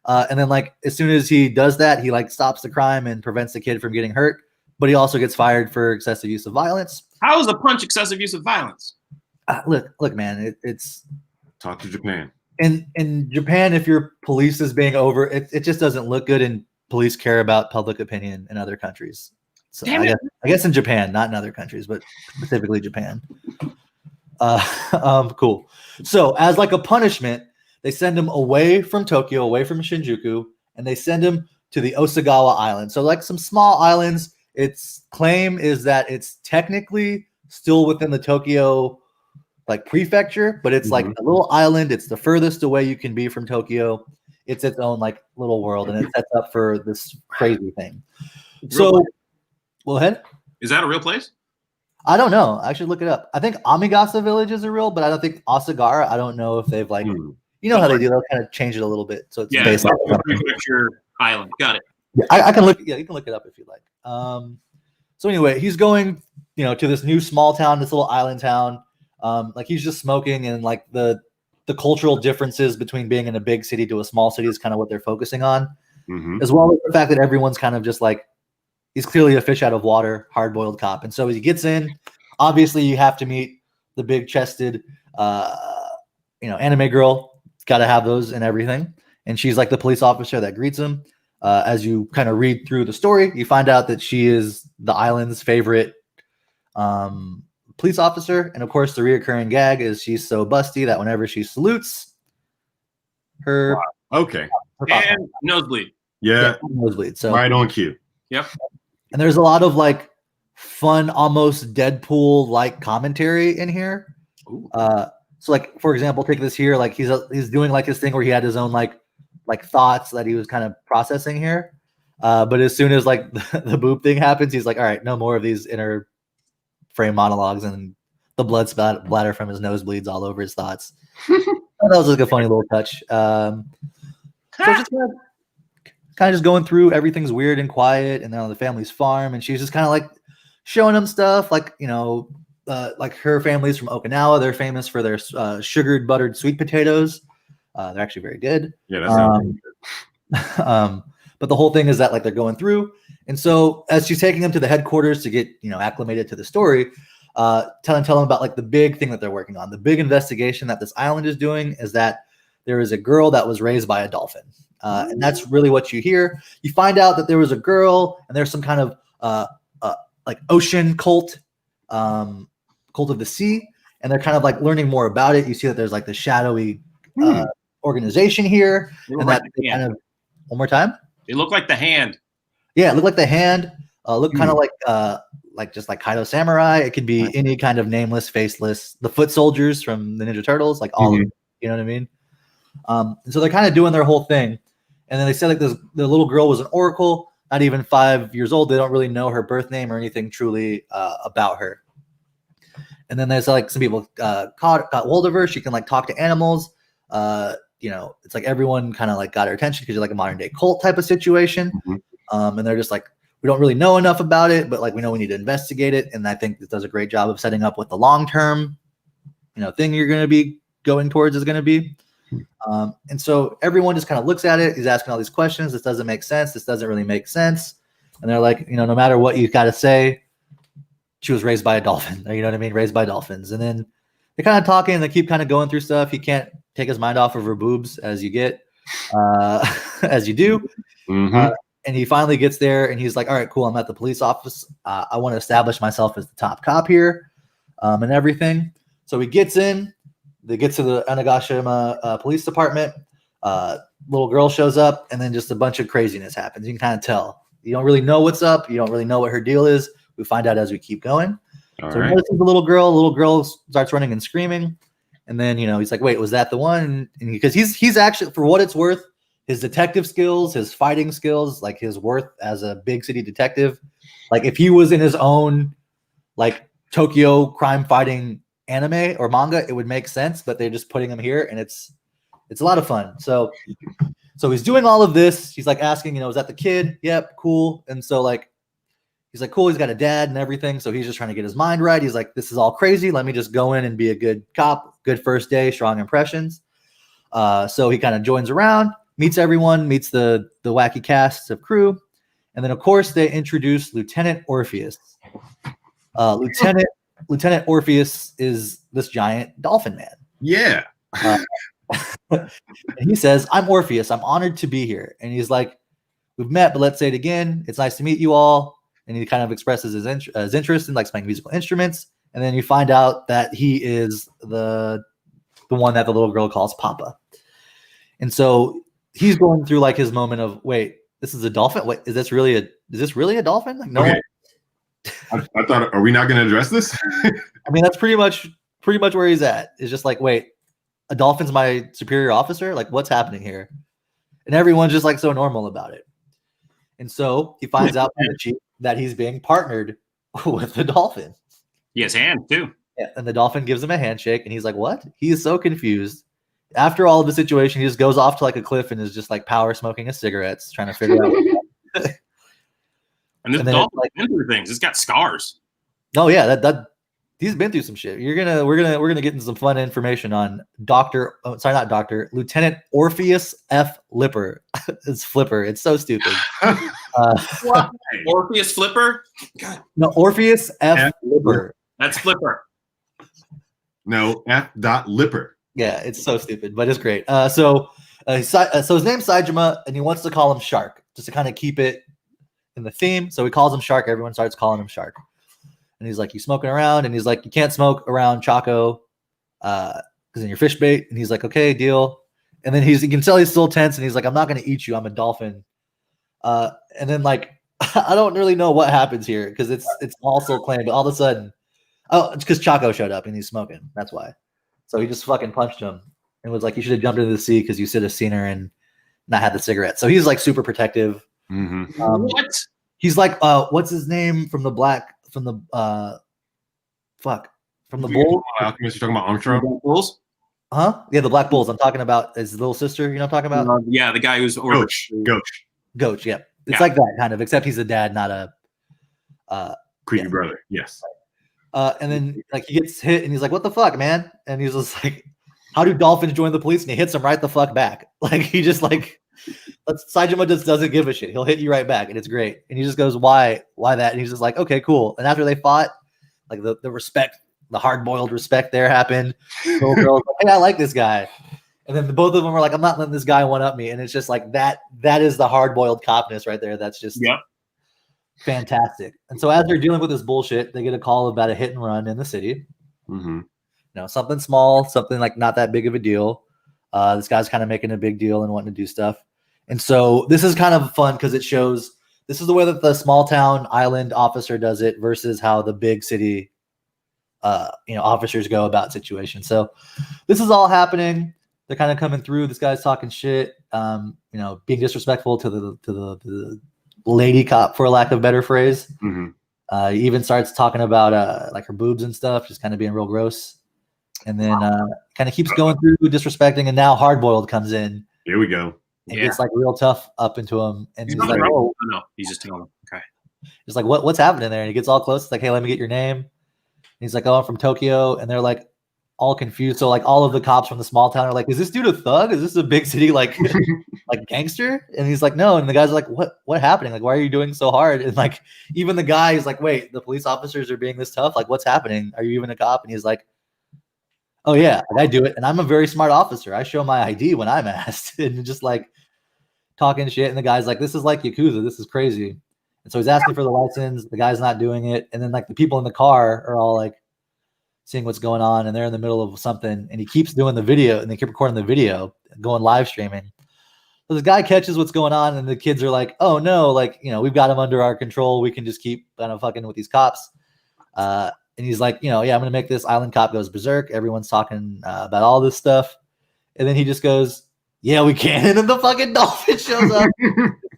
Speaker 2: And then like as soon as he does that, he like stops the crime and prevents the kid from getting hurt. But he also gets fired for excessive use of violence.
Speaker 1: How is a punch excessive use of violence?
Speaker 2: Look, man, it's
Speaker 3: talk to Japan.
Speaker 2: In Japan, if your police is being over, it just doesn't look good, and police care about public opinion in other countries. So I guess in Japan, not in other countries, but specifically Japan. Cool. So as like a punishment, they send him away from Tokyo, away from Shinjuku, and they send him to the Osagawa Island. So like some small islands. Its claim is that it's technically still within the Tokyo like prefecture, but it's like a little island. It's the furthest away you can be from Tokyo. It's its own like little world, and it sets up for this crazy thing. So, go ahead.
Speaker 1: Is that a real place?
Speaker 2: I don't know. I should look it up. I think Amigasa Village is a real, but I don't think Asagara. I don't know if they've like, you know how they do. They'll kind of change it a little bit, so it's based on
Speaker 1: prefecture island. Got it.
Speaker 2: Yeah, I can look. Yeah, you can look it up if you like. So anyway, he's going, to this new small town, this little island town. Like he's just smoking, and like the cultural differences between being in a big city to a small city is kind of what they're focusing on, as well as the fact that everyone's kind of just like, he's clearly a fish out of water, hard-boiled cop. And so as he gets in, obviously you have to meet the big-chested, anime girl. Got to have those and everything. And she's like the police officer that greets him. As you kind of read through the story, you find out that she is the island's favorite police officer. And of course, the reoccurring gag is she's so busty that whenever she salutes, her,
Speaker 3: Okay.
Speaker 2: her pop-
Speaker 1: And nosebleed.
Speaker 3: Yeah.
Speaker 2: nosebleed. So
Speaker 3: Right on cue.
Speaker 1: Yep.
Speaker 2: and there's a lot of like fun, almost Deadpool like commentary in here.
Speaker 1: Ooh.
Speaker 2: So like for example, take this here. Like he's doing like his thing where he had his own like thoughts that he was kind of processing here. But as soon as like the boob thing happens, he's like, all right, no more of these inner frame monologues and the blood splatter from his nose bleeds all over his thoughts. That was like a funny little touch. So just kind of just going through everything's weird and quiet, and then on the family's farm, and she's just kind of like showing him stuff, like like her family's from Okinawa. They're famous for their sugared buttered sweet potatoes. They're actually very good.
Speaker 3: Yeah, that sounds good.
Speaker 2: But the whole thing is that like they're going through, and so as she's taking them to the headquarters to get acclimated to the story, tell them about like the big thing that they're working on. The big investigation that this island is doing is that there is a girl that was raised by a dolphin, and that's really what you hear. You find out that there was a girl, and there's some kind of like ocean cult of the sea, and they're kind of like learning more about it. You see that there's like the shadowy organization here, and that they kind of one more time.
Speaker 1: They look like the Hand.
Speaker 2: Yeah, it looked like the Hand. Look kind of like just like Kaido Samurai. It could be any kind of nameless, faceless. The foot soldiers from the Ninja Turtles, like all of them. You know what I mean? And so they're kind of doing their whole thing. And then they said like the little girl was an oracle, not even 5 years old. They don't really know her birth name or anything truly about her. And then there's like some people got hold of her. She can like talk to animals. It's like everyone kind of like got her attention because you're like a modern day cult type of situation. And they're just like, we don't really know enough about it, but like we know we need to investigate it. And I think this does a great job of setting up what the long term, thing you're going to be going towards is going to be. And so everyone just kind of looks at it. He's asking all these questions. This doesn't make sense. This doesn't really make sense. And they're like, no matter what you got to say, she was raised by a dolphin. You know what I mean? Raised by dolphins. And then they're kind of talking and they keep kind of going through stuff. He can't take his mind off of her boobs as you get, as you do. And he finally gets there and he's like, all right, cool. I'm at the police office. I want to establish myself as the top cop here and everything. So he gets in. They get to the Onigashima police department. Little girl shows up, and then just a bunch of craziness happens. You can kind of tell. You don't really know what's up. You don't really know what her deal is. We find out as we keep going.
Speaker 3: All
Speaker 2: so
Speaker 3: right.
Speaker 2: he notices the little girl. The little girl starts running and screaming. And then, he's like, wait, was that the one? And because he's actually, for what it's worth, his detective skills, his fighting skills, like his worth as a big city detective, like if he was in his own like Tokyo crime fighting anime or manga, it would make sense, but they're just putting him here, and it's a lot of fun. So he's doing all of this. He's like asking, is that the kid? Yep, cool. And so like he's like, cool, he's got a dad and everything. So he's just trying to get his mind right. He's like, this is all crazy. Let me just go in and be a good cop, good first day, strong impressions. So he kind of joins around, meets everyone, meets the wacky cast of crew. And then of course they introduce Lieutenant Orpheus. Lieutenant Orpheus is this giant dolphin man.
Speaker 3: Yeah.
Speaker 2: And he says, I'm Orpheus. I'm honored to be here. And he's like, we've met, but let's say it again. It's nice to meet you all. And he kind of expresses his interest in like playing musical instruments. And then you find out that he is the one that the little girl calls Papa. And so he's going through like his moment of, wait, this is a dolphin? Wait, is this really a dolphin? Like no
Speaker 3: Okay. I thought, are we not going to address this?
Speaker 2: I mean, that's pretty much where he's at. It's just like, wait, a dolphin's my superior officer? Like, what's happening here? And everyone's just like so normal about it. And so he finds out from the chief that he's being partnered with the dolphin.
Speaker 1: He has hands too.
Speaker 2: Yeah, and the dolphin gives him a handshake, and he's like, what? He is so confused. After all of the situation, he just goes off to like a cliff and is just like power smoking his cigarettes, trying to figure out.
Speaker 1: And this dolphin's like, been through things. It's got scars.
Speaker 2: Oh yeah, that he's been through some shit. We're gonna get into some fun information on Lieutenant Orpheus F. Lipper. It's Flipper. It's so stupid.
Speaker 1: Orpheus Flipper? God.
Speaker 2: No, Orpheus F. Lipper.
Speaker 1: That's Flipper.
Speaker 3: No, F. Lipper.
Speaker 2: Yeah, it's so stupid, but it's great. So his name's Saejima, and he wants to call him Shark, just to kind of keep it in the theme. So he calls him Shark. Everyone starts calling him Shark. And he's like, you smoking around? And he's like, you can't smoke around Chaco because then you're fish bait. And he's like, okay, deal. And then you can tell he's still tense. And he's like, I'm not going to eat you. I'm a dolphin. And then like, I don't really know what happens here because it's also claimed, but all of a sudden, oh, it's because Chaco showed up and he's smoking. That's why. So he just fucking punched him and was like, you should have jumped into the sea because you should have seen her and not had the cigarette. So he's like super protective.
Speaker 3: Mm-hmm.
Speaker 1: What?
Speaker 2: He's like, what's his name from the bull?
Speaker 3: Alchemist, you're talking about Armstrong?
Speaker 1: Bulls?
Speaker 2: Huh? Yeah, the Black Bulls. I'm talking about his little sister. You know what I'm talking about?
Speaker 1: Yeah, the guy who's
Speaker 3: Goach.
Speaker 2: Goach. Yeah, it's
Speaker 1: Yeah.
Speaker 2: like that kind of, except he's a dad, not a
Speaker 3: Creepy
Speaker 2: Yeah.
Speaker 3: brother. Yes.
Speaker 2: And then like he gets hit and he's like, what the fuck, man? And he's just like, how do dolphins join the police? And he hits him right the fuck back. Like he just like, Saejima just doesn't give a shit. He'll hit you right back and it's great. And he just goes, why that? And he's just like, okay, cool. And after they fought, like the respect, the hard-boiled respect there happened. The little girl's like, hey, I like this guy. And then both of them were like, I'm not letting this guy one up me. And it's just like that is the hard-boiled copness right there. That's just fantastic. And so as they're dealing with this bullshit, they get a call about a hit and run in the city.
Speaker 3: Mm-hmm.
Speaker 2: You know, something small, something like not that big of a deal. This guy's kind of making a big deal and wanting to do stuff. And so this is kind of fun because it shows this is the way that the small town island officer does it versus how the big city officers go about situations. So this is all happening. They're kind of coming through. This guy's talking shit, being disrespectful to the lady cop, for lack of a better phrase.
Speaker 3: Mm-hmm.
Speaker 2: He even starts talking about like her boobs and stuff, just kind of being real gross. And then kind of keeps going through disrespecting, and now Hardboiled comes in
Speaker 3: Here we go.
Speaker 2: and gets like real tough up into him, and he's like, "Oh,
Speaker 1: no, he's just telling him." Okay.
Speaker 2: he's like, what's happening there?" And he gets all close. It's like, "Hey, let me get your name." And he's like, "Oh, I'm from Tokyo," and they're like all confused. So like all of the cops from the small town are like, "Is this dude a thug? Is this a big city like like gangster?" And he's like, "No." And the guy's like, "What happening? Like, why are you doing so hard?" And like even the guy is like, "Wait, the police officers are being this tough? Like, what's happening? Are you even a cop?" And he's like, "Oh yeah, I do it, and I'm a very smart officer. I show my ID when I'm asked." And just like talking shit, and the guy's like, "This is like Yakuza. This is crazy." And so he's asking for the license. The guy's not doing it, and then like the people in the car are all like seeing what's going on, and they're in the middle of something, and he keeps doing the video, and they keep recording the video, going live streaming. So this guy catches what's going on, and the kids are like, "Oh no, like we've got him under our control. We can just keep kind of fucking with these cops." And he's like, "Yeah, I'm going to make this island cop goes berserk. Everyone's talking about all this stuff." And then he just goes, "Yeah, we can." And then the fucking dolphin shows up,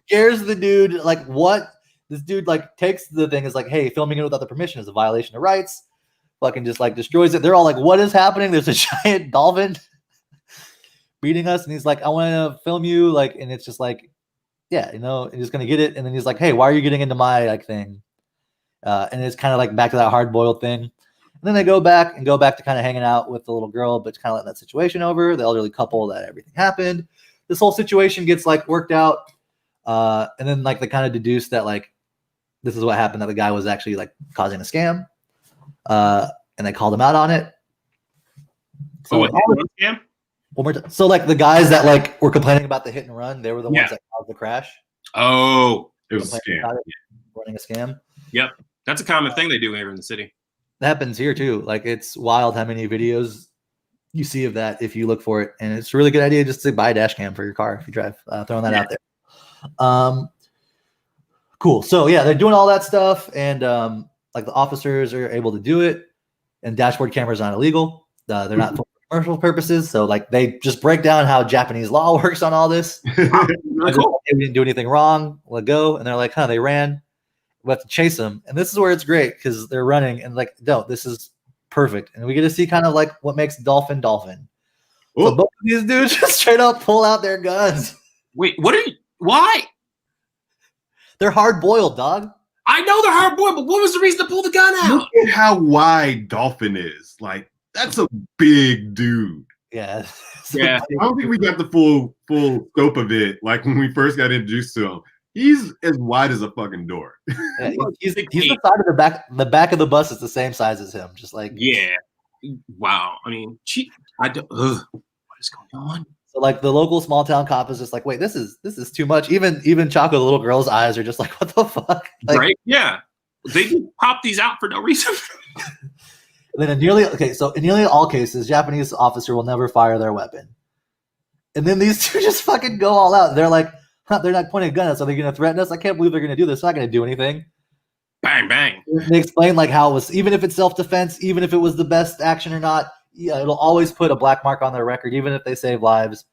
Speaker 2: scares the dude. Like, what? This dude, like, takes the thing, is like, "Hey, filming it without the permission is a violation of rights." Fucking just, like, destroys it. They're all like, "What is happening? There's a giant dolphin beating us." And he's like, "I want to film you." Like, and it's just like, yeah, he's going to get it. And then he's like, "Hey, why are you getting into my, like, thing?" And it's kind of like back to that hard-boiled thing. And then they go back to kind of hanging out with the little girl, but kind of letting that situation over. The elderly couple, that everything happened. This whole situation gets like worked out. And then like they kind of deduce that like this is what happened, that the guy was actually like causing a scam. And they called him out on it. So
Speaker 1: What?
Speaker 2: one more time. So like the guys that like were complaining about the hit and run, they were the ones that caused the crash.
Speaker 1: Oh,
Speaker 3: It was a scam.
Speaker 2: Running a scam.
Speaker 1: yep. That's a common thing they do here in the city.
Speaker 2: That happens here too. Like it's wild how many videos you see of that if you look for it, and it's a really good idea just to buy a dash cam for your car if you drive. Throwing that out there. Cool. So yeah, they're doing all that stuff, and like the officers are able to do it, and dashboard cameras are not illegal. They're not for commercial purposes. So like they just break down how Japanese law works on all this.
Speaker 1: Really cool.
Speaker 2: They didn't do anything wrong. Let go, and they're like, "Huh? They ran. We have to chase them." And this is where it's great because they're running, and like, no, this is perfect. And we get to see kind of like what makes Dolphin. So both of these dudes just straight up pull out their guns.
Speaker 1: Wait, what are you? Why?
Speaker 2: They're hard boiled, dog.
Speaker 1: I know they're hard boiled, but what was the reason to pull the gun out?
Speaker 3: Look at how wide Dolphin is. Like, that's a big dude.
Speaker 2: Yeah.
Speaker 1: Yeah.
Speaker 3: I don't think we got the full scope of it. Like when we first got introduced to him, he's as wide as a fucking door.
Speaker 2: Yeah, he's the side of the back of the bus is the same size as him. Just like
Speaker 1: Yeah. Wow. I mean, I don't. What is going on?
Speaker 2: so, like the local small town cop is just like, "Wait, this is too much." Even Chaco, the little girl's eyes are just like, "What the fuck?" Like,
Speaker 1: Right? Yeah. They just pop these out for no reason.
Speaker 2: And then in nearly all cases, Japanese officer will never fire their weapon. And then these two just fucking go all out. They're like, they're not pointing a gun at us. Are they going to threaten us? I can't believe they're going to do this. They're not going to do anything.
Speaker 1: Bang, bang.
Speaker 2: They explain like how it was, even if it's self-defense, even if it was the best action or not, yeah, it'll always put a black mark on their record, even if they save lives.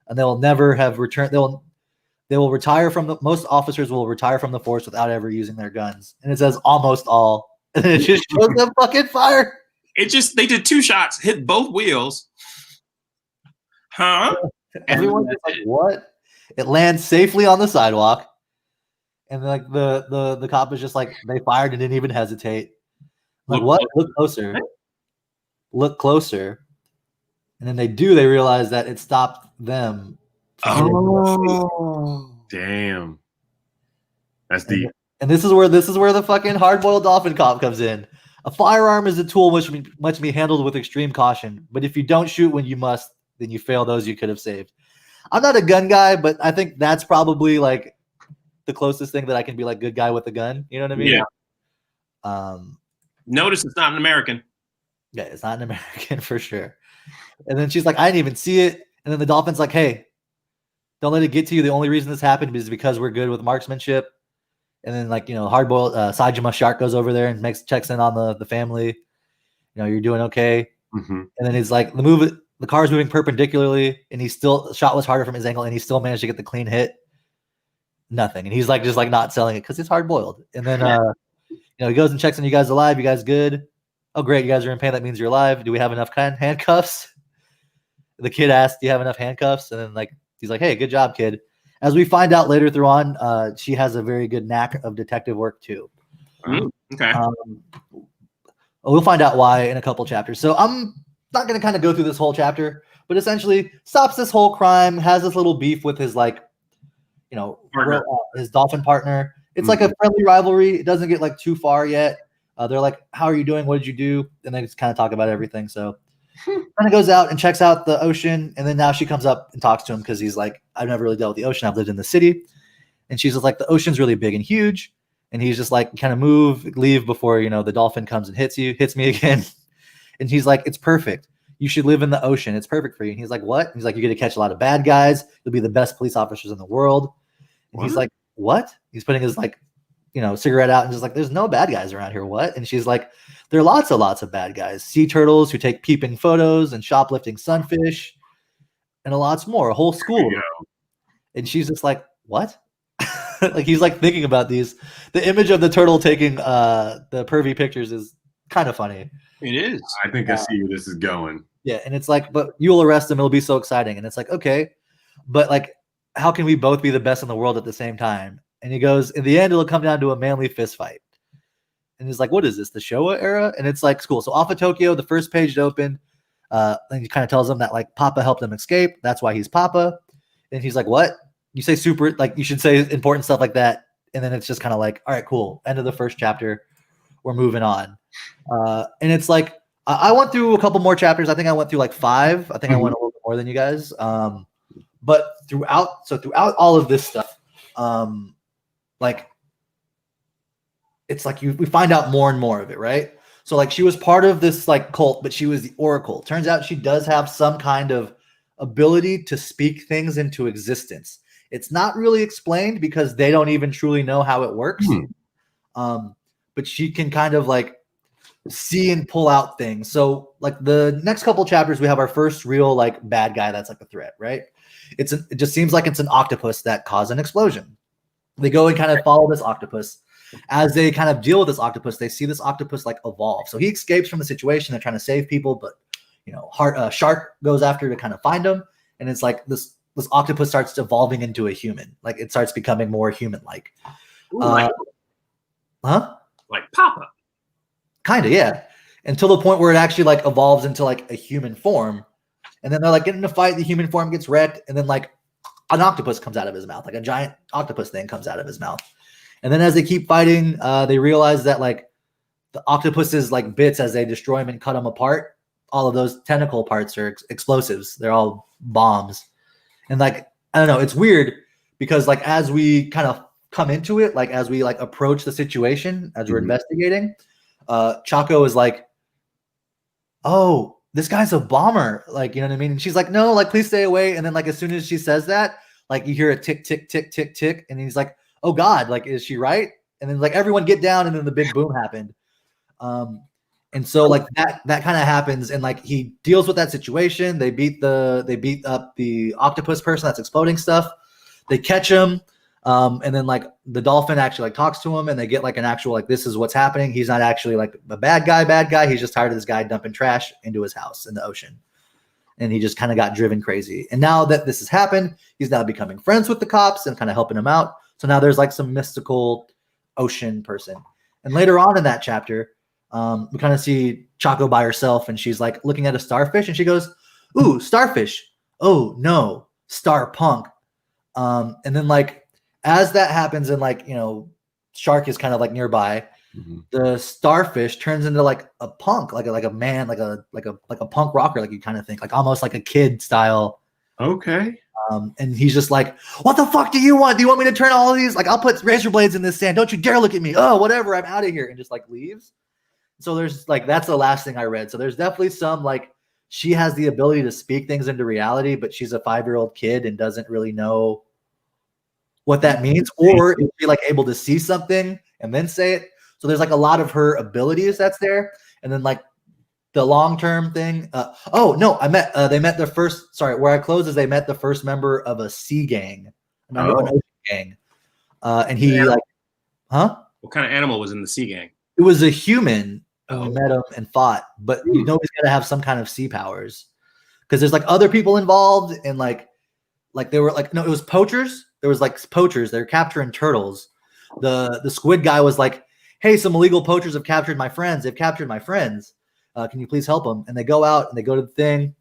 Speaker 2: And they will never have returned. They will retire from most officers will retire from the force without ever using their guns. And it says almost all. And then it just shows them fucking fire.
Speaker 1: They did 2 shots, hit both wheels. Huh?
Speaker 2: Everyone's just like, what? It lands safely on the sidewalk. And like the cop is just like, they fired and didn't even hesitate. Like, what? Look closer. Look closer. And then they realize that it stopped them.
Speaker 3: Oh, damn. That's deep.
Speaker 2: And this is where the fucking hard-boiled dolphin cop comes in. A firearm is a tool which must be handled with extreme caution. But if you don't shoot when you must, then you fail those you could have saved. I'm not a gun guy, but I think that's probably like the closest thing that I can be like good guy with a gun. You know what I mean?
Speaker 1: Yeah. Notice it's not an American.
Speaker 2: Yeah, it's not an American for sure. And then she's like, I didn't even see it. And then the dolphin's like, hey, don't let it get to you. The only reason this happened is because we're good with marksmanship. And then like, hard-boiled Sajima Shark goes over there and checks in on the family. You're doing okay.
Speaker 3: Mm-hmm.
Speaker 2: And then he's like, the car's moving perpendicularly, and the shot was harder from his angle, and he still managed to get the clean hit. Nothing. And he's like, just like not selling it because it's hard boiled. And then, he goes and checks on you guys alive. You guys good? Oh, great. You guys are in pain. That means you're alive. Do we have enough handcuffs? The kid asked, do you have enough handcuffs? And then like, he's like, hey, good job, kid. As we find out later through on, she has a very good knack of detective work too.
Speaker 1: Okay.
Speaker 2: We'll find out why in a couple chapters. So I'm not going to kind of go through this whole chapter, but essentially stops this whole crime, has this little beef with his his dolphin partner. It's like a friendly rivalry. It doesn't get like too far yet. They're like, how are you doing? What did you do? And they just kind of talk about everything. So kind of goes out and checks out the ocean. And then now she comes up and talks to him because he's like, I've never really dealt with the ocean. I've lived in the city. And she's just like, the ocean's really big and huge. And he's just like, kind of leave before, the dolphin comes and hits me again. And he's like, it's perfect. You should live in the ocean. It's perfect for you. And he's like, what? And he's like, you're going to catch a lot of bad guys. You'll be the best police officers in the world. And he's like, what? He's putting his cigarette out and just like, there's no bad guys around here. What? And she's like, there are lots of bad guys. Sea turtles who take peeping photos and shoplifting sunfish and a lots more. A whole school. And she's just like, what? Like he's like thinking about these. The image of the turtle taking the pervy pictures is kind of funny.
Speaker 1: It is.
Speaker 3: I think I see where this is going.
Speaker 2: Yeah, and it's like, but you'll arrest him. It'll be so exciting. And it's like, okay, but like, how can we both be the best in the world at the same time? And he goes, in the end, it'll come down to a manly fist fight. And he's like, what is this, the Showa era? And it's like, it's cool. So off of Tokyo, the first page opened. And he kind of tells him that like Papa helped him escape. That's why he's Papa. And he's like, what? You say super, like you should say important stuff like that. And then it's just kind of like, all right, cool. End of the first chapter. We're moving on. And it's like, I went through a couple more chapters. I think I went through like 5. I think I went a little bit more than you guys. But throughout all of this stuff, like it's like we find out more and more of it, right? So like she was part of this like cult, but she was the Oracle. Turns out she does have some kind of ability to speak things into existence. It's not really explained because they don't even truly know how it works. But she can kind of like see and pull out things. So like the next couple chapters, we have our first real like bad guy that's like a threat, right? It just seems like it's an octopus that caused an explosion. They go and kind of follow this octopus. As they kind of deal with this octopus, they see this octopus like evolve. So he escapes from the situation. They're trying to save people, but shark goes after to kind of find him. And it's like this octopus starts evolving into a human. Like it starts becoming more human-like.
Speaker 1: Like Papa.
Speaker 2: Kind of, yeah. Until the point where it actually like evolves into like a human form. And then they're like getting in a fight, the human form gets wrecked, and then like an octopus comes out of his mouth, like a giant octopus thing comes out of his mouth. And then as they keep fighting, they realize that like the octopus's like bits, as they destroy him and cut him apart, all of those tentacle parts are explosives. They're all bombs. And like, I don't know, it's weird because like as we kind of come into it, like as we like approach the situation as we're
Speaker 3: Mhm.
Speaker 2: investigating, Chaco is like, oh, this guy's a bomber, like, you know what I mean? And she's like, no, like, please stay away. And then like as soon as she says that, like you hear a tick, tick, tick, tick, tick, and he's like, oh God, like, is she right? And then like everyone get down, and then the big boom happened. And so like that kind of happens, and like he deals with that situation. They beat up the octopus person that's exploding stuff. They catch him. And then like the dolphin actually like talks to him, and they get like an actual, like, this is what's happening. He's not actually like a bad guy. He's just tired of this guy dumping trash into his house in the ocean. And he just kind of got driven crazy. And now that this has happened, he's now becoming friends with the cops and kind of helping them out. So now there's like some mystical ocean person. And later on in that chapter, we kind of see Chaco by herself, and she's like looking at a starfish, and she goes, ooh, starfish. Oh no, star punk. And then like, as that happens, and like, you know, shark is kind of like nearby, the starfish turns into like a punk, like a man, like a punk rocker, like you kind of think, like almost like a kid style.
Speaker 3: Okay.
Speaker 2: And he's just like, what the fuck do you want? Do you want me to turn all of these? Like, I'll put razor blades in this sand. Don't you dare look at me. Oh, whatever. I'm out of here. And just like leaves. So there's like, that's the last thing I read. So there's definitely some like, she has the ability to speak things into reality, but she's a 5-year-old kid and doesn't really know what that means, or is she like able to see something and then say it. So there's like a lot of her abilities that's there. And then like the long-term thing. Oh no, they met the first, where I close is they met the first member of a sea gang, an ocean gang. And he like, huh?
Speaker 1: What kind of animal was in the sea gang?
Speaker 2: It was a human who met him and fought, but you know he's got to have some kind of sea powers, because there's like other people involved, and like they were like, no, it was poachers. There was like poachers. They're capturing turtles. The squid guy was like, hey, some illegal poachers have captured my friends. They've captured my friends. Can you please help them? And they go out and they go to the thing,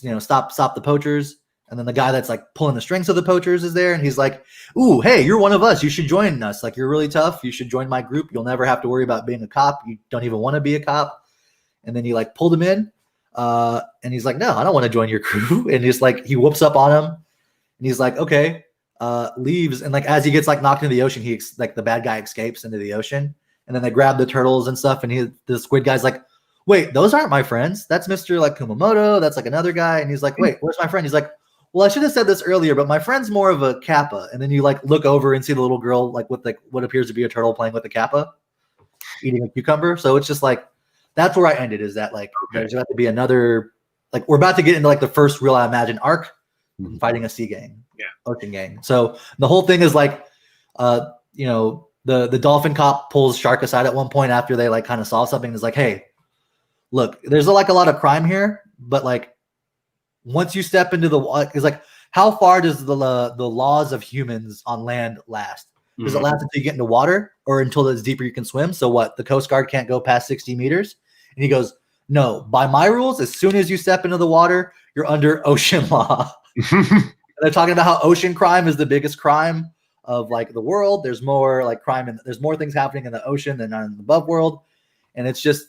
Speaker 2: you know, stop the poachers. And then the guy that's like pulling the strings of the poachers is there, and he's like, ooh, hey, you're one of us. You should join us. Like, you're really tough. You should join my group. You'll never have to worry about being a cop. You don't even want to be a cop. And then he like pulled him in, and he's like, no, I don't want to join your crew. And he's like, he whoops up on him, and he's like, okay, leaves. And like as he gets like knocked into the ocean, like the bad guy escapes into the ocean, and then they grab the turtles and stuff. And the squid guy's like, wait, those aren't my friends. That's Mr. like Kumamoto. That's like another guy. And he's like, wait, where's my friend? He's like, well, I should have said this earlier, but my friend's more of a kappa. And then you like look over and see the little girl like with like what appears to be a turtle playing with a kappa, eating a cucumber. So it's just like, that's where I ended, is that like there's about to be another, like we're about to get into like the first real, I imagine, arc, fighting a sea gang, ocean gang. So the whole thing is like, you know, the dolphin cop pulls shark aside at one point after they like kind of saw something, and is like, hey, look, there's like a lot of crime here, but like once you step into the water, it's like, how far does the laws of humans on land last? Does it last until you get into water, or until it's deeper you can swim? So what? The Coast Guard can't go past 60 meters? And he goes, no, by my rules, as soon as you step into the water, you're under ocean law. They're talking about how ocean crime is the biggest crime of like the world. There's more like crime, and there's more things happening in the ocean than in the above world. And it's just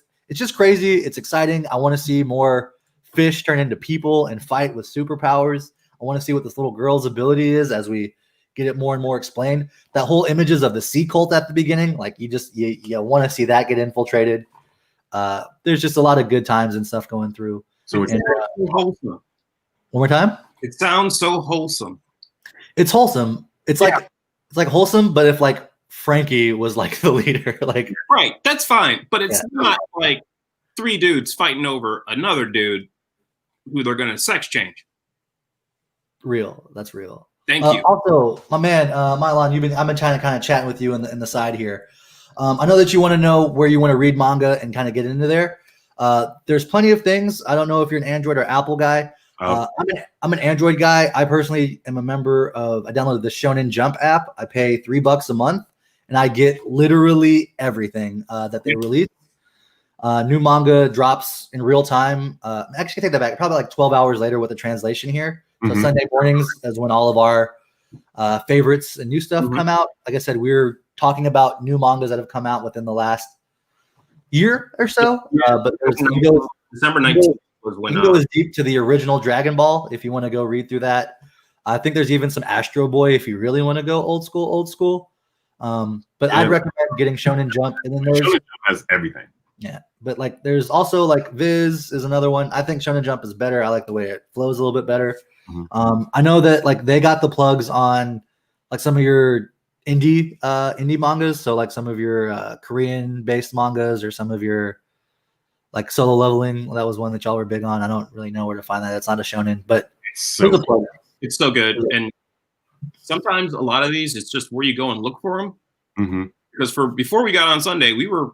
Speaker 2: crazy. It's exciting. I want to see more fish turn into people and fight with superpowers. I want to see what this little girl's ability is as we get it more and more explained. That whole images of the sea cult at the beginning, like you want to see that get infiltrated. There's just a lot of good times and stuff going through.
Speaker 3: So it's
Speaker 1: wholesome.
Speaker 2: One more time.
Speaker 1: It sounds so wholesome.
Speaker 2: It's wholesome. It's like wholesome, but if like Frankie was like the leader, like
Speaker 1: right, that's fine. But it's not like 3 dudes fighting over another dude who they're gonna sex change.
Speaker 2: Real. That's real.
Speaker 1: Thank you.
Speaker 2: Also, my man, Milan, I've been trying to kind of chatting with you in the side here. I know that you want to know where you want to read manga and kind of get into there. There's plenty of things. I don't know if you're an Android or Apple guy. I'm an Android guy. I personally am a member of, I downloaded the Shonen Jump app. I pay $3 a month, and I get literally everything that they release. New manga drops in real time. Actually, I take that back. Probably like 12 hours later with the translation here. So Sunday mornings is when all of our favorites and new stuff come out. Like I said, we're talking about new mangas that have come out within the last year or so. But there's
Speaker 1: December 19th was when
Speaker 2: you can go as deep to the original Dragon Ball if you want to go read through that. I think there's even some Astro Boy if you really want to go old school. But
Speaker 3: Yeah.
Speaker 2: I'd recommend getting Shonen Jump, and then there's
Speaker 3: Shonen Jump has everything.
Speaker 2: yeah, but like there's also like Viz is another one. I think Shonen Jump is better. I like the way it flows a little bit better.
Speaker 3: Mhm.
Speaker 2: I know that like they got the plugs on like some of your indie mangas, so like some of your Korean based mangas or some of your like Solo Leveling. That was one that y'all were big on. I don't really know where to find that. It's not a shonen, but
Speaker 3: It's so
Speaker 2: there's a plug.
Speaker 1: It's so good. And sometimes a lot of these, it's just where you go and look for them.
Speaker 3: Mhm.
Speaker 1: Because before we got on Sunday, we were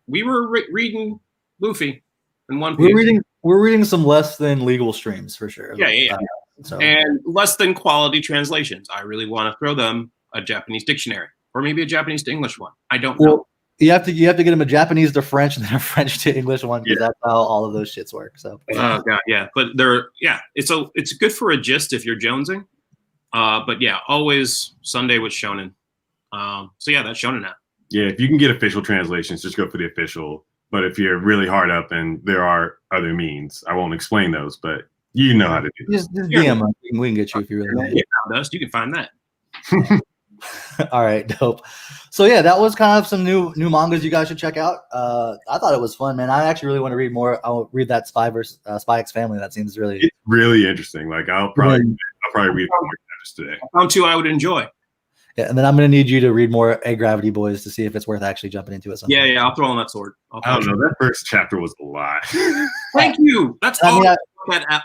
Speaker 1: reading Luffy and One Piece.
Speaker 2: We're reading some less than legal streams for sure.
Speaker 1: Yeah.
Speaker 2: So
Speaker 1: And less than quality translations. I really want to throw them a Japanese dictionary or maybe a Japanese to English one. I don't know.
Speaker 2: well, you have to get them a Japanese to French and then a French to English one because that's how all of those shits work. So
Speaker 1: Oh god, yeah. But it's good for a gist if you're jonesing. But yeah, always Sunday with Shonen. So yeah, that's Shonen app.
Speaker 3: Yeah, if you can get official translations, just go for the official. But if you're really hard up and there are other means, I won't explain those, but you know how to do it.
Speaker 2: just DM us. We can get you if you really want.
Speaker 1: Yeah, found us. You can find that.
Speaker 2: All right, dope. So yeah, that was kind of some new mangas you guys should check out. I thought it was fun, man. I actually really want to read more. I'll read that Spy X Family. That seems really
Speaker 3: It's really interesting. Like I'll probably read a couple more chapters today.
Speaker 1: I found two I would enjoy.
Speaker 2: yeah. And then I'm gonna need you to read more A Gravity Boys to see if it's worth actually jumping into it. Sometime.
Speaker 1: Yeah, I'll throw on that sword.
Speaker 3: I don't know. That first chapter was a lot.
Speaker 1: Thank you. That's
Speaker 2: I mean,
Speaker 1: all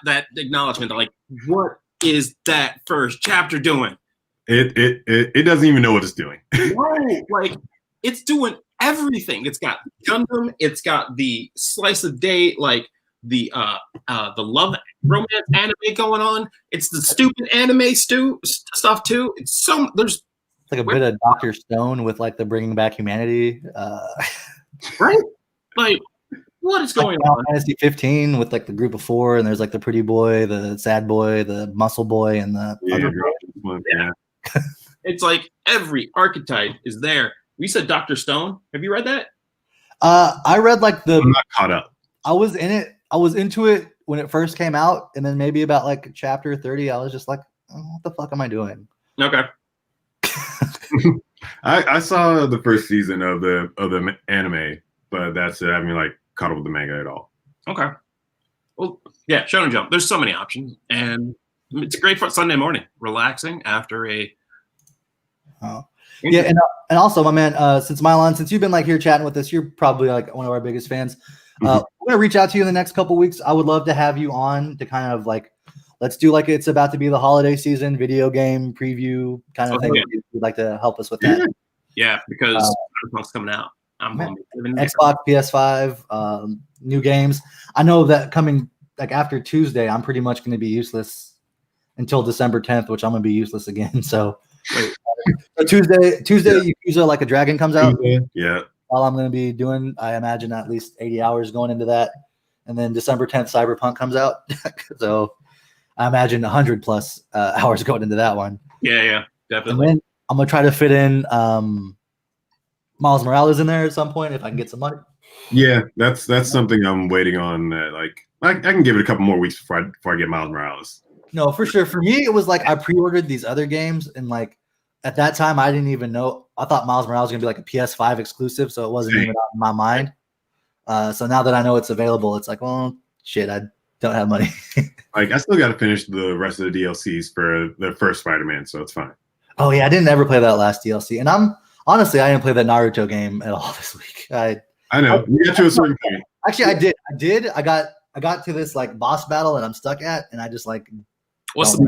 Speaker 1: that acknowledgement. Like, what is that first chapter doing?
Speaker 3: It doesn't even know what it's doing.
Speaker 1: No, like it's doing everything. It's got Gundam. It's got the slice of day, like the love romance anime going on. It's the stupid anime stuff too. There's
Speaker 2: It's like a bit of Dr. Stone with like the Bringing Back Humanity.
Speaker 1: right, like what is going
Speaker 2: Final
Speaker 1: on?
Speaker 2: Fantasy 15 with like the group of four, and there's like the pretty boy, the sad boy, the muscle boy, and the other boy.
Speaker 3: Yeah.
Speaker 1: It's like every archetype is there. We said Dr. Stone. Have you read that?
Speaker 2: I read like
Speaker 3: I'm not caught up.
Speaker 2: I was in it. I was into it when it first came out, and then maybe about like chapter 30, I was just like, oh, "What the fuck am I doing?"
Speaker 1: Okay.
Speaker 3: I saw the first season of the anime, but that's it. I haven't like caught up with the manga at all.
Speaker 1: Okay. Well, yeah, Shonen Jump. There's so many options, and it's great for Sunday morning, relaxing after a.
Speaker 2: Yeah, and also, my man, since Mylon, since you've been like here chatting with us, you're probably like one of our biggest fans. We're gonna reach out to you in the next couple weeks. I would love to have you on to kind of like, let's do like it's about to be the holiday season video game preview kind of thing.
Speaker 1: Yeah.
Speaker 2: If you'd like to help us with that.
Speaker 1: Yeah, because Cyberpunk's coming out. I'm
Speaker 2: man,
Speaker 1: gonna be
Speaker 2: Xbox, PS5, new games. I know that coming like after Tuesday, I'm pretty much going to be useless until December 10th, which I'm going to be useless again. So, Tuesday, Yakuza Like a Dragon comes out.
Speaker 3: Yeah.
Speaker 2: All I'm going to be doing, I imagine, at least 80 hours going into that, and then December 10th, Cyberpunk comes out. So, I imagine 100 plus hours going into that one.
Speaker 1: Yeah,
Speaker 2: And
Speaker 1: definitely.
Speaker 2: then I'm gonna try to fit in Miles Morales in there at some point if I can get some money.
Speaker 3: Yeah, that's something I'm waiting on. Like I can give it a couple more weeks before I get Miles Morales.
Speaker 2: No, for sure. For me, it was like I pre-ordered these other games, and like at that time, I didn't even know. I thought Miles Morales was gonna be like a PS5 exclusive, so it wasn't even on my mind. So now that I know it's available, it's like, well, shit, I don't have money.
Speaker 3: Like I still got to finish the rest of the DLCs for the first Spider-Man, so it's fine.
Speaker 2: Oh yeah, I didn't ever play that last DLC, and I didn't play that Naruto game at all this week.
Speaker 3: I know you got to a certain point.
Speaker 2: Actually, I did. I got to this like boss battle that I'm stuck at, and I just like
Speaker 1: What's
Speaker 2: don't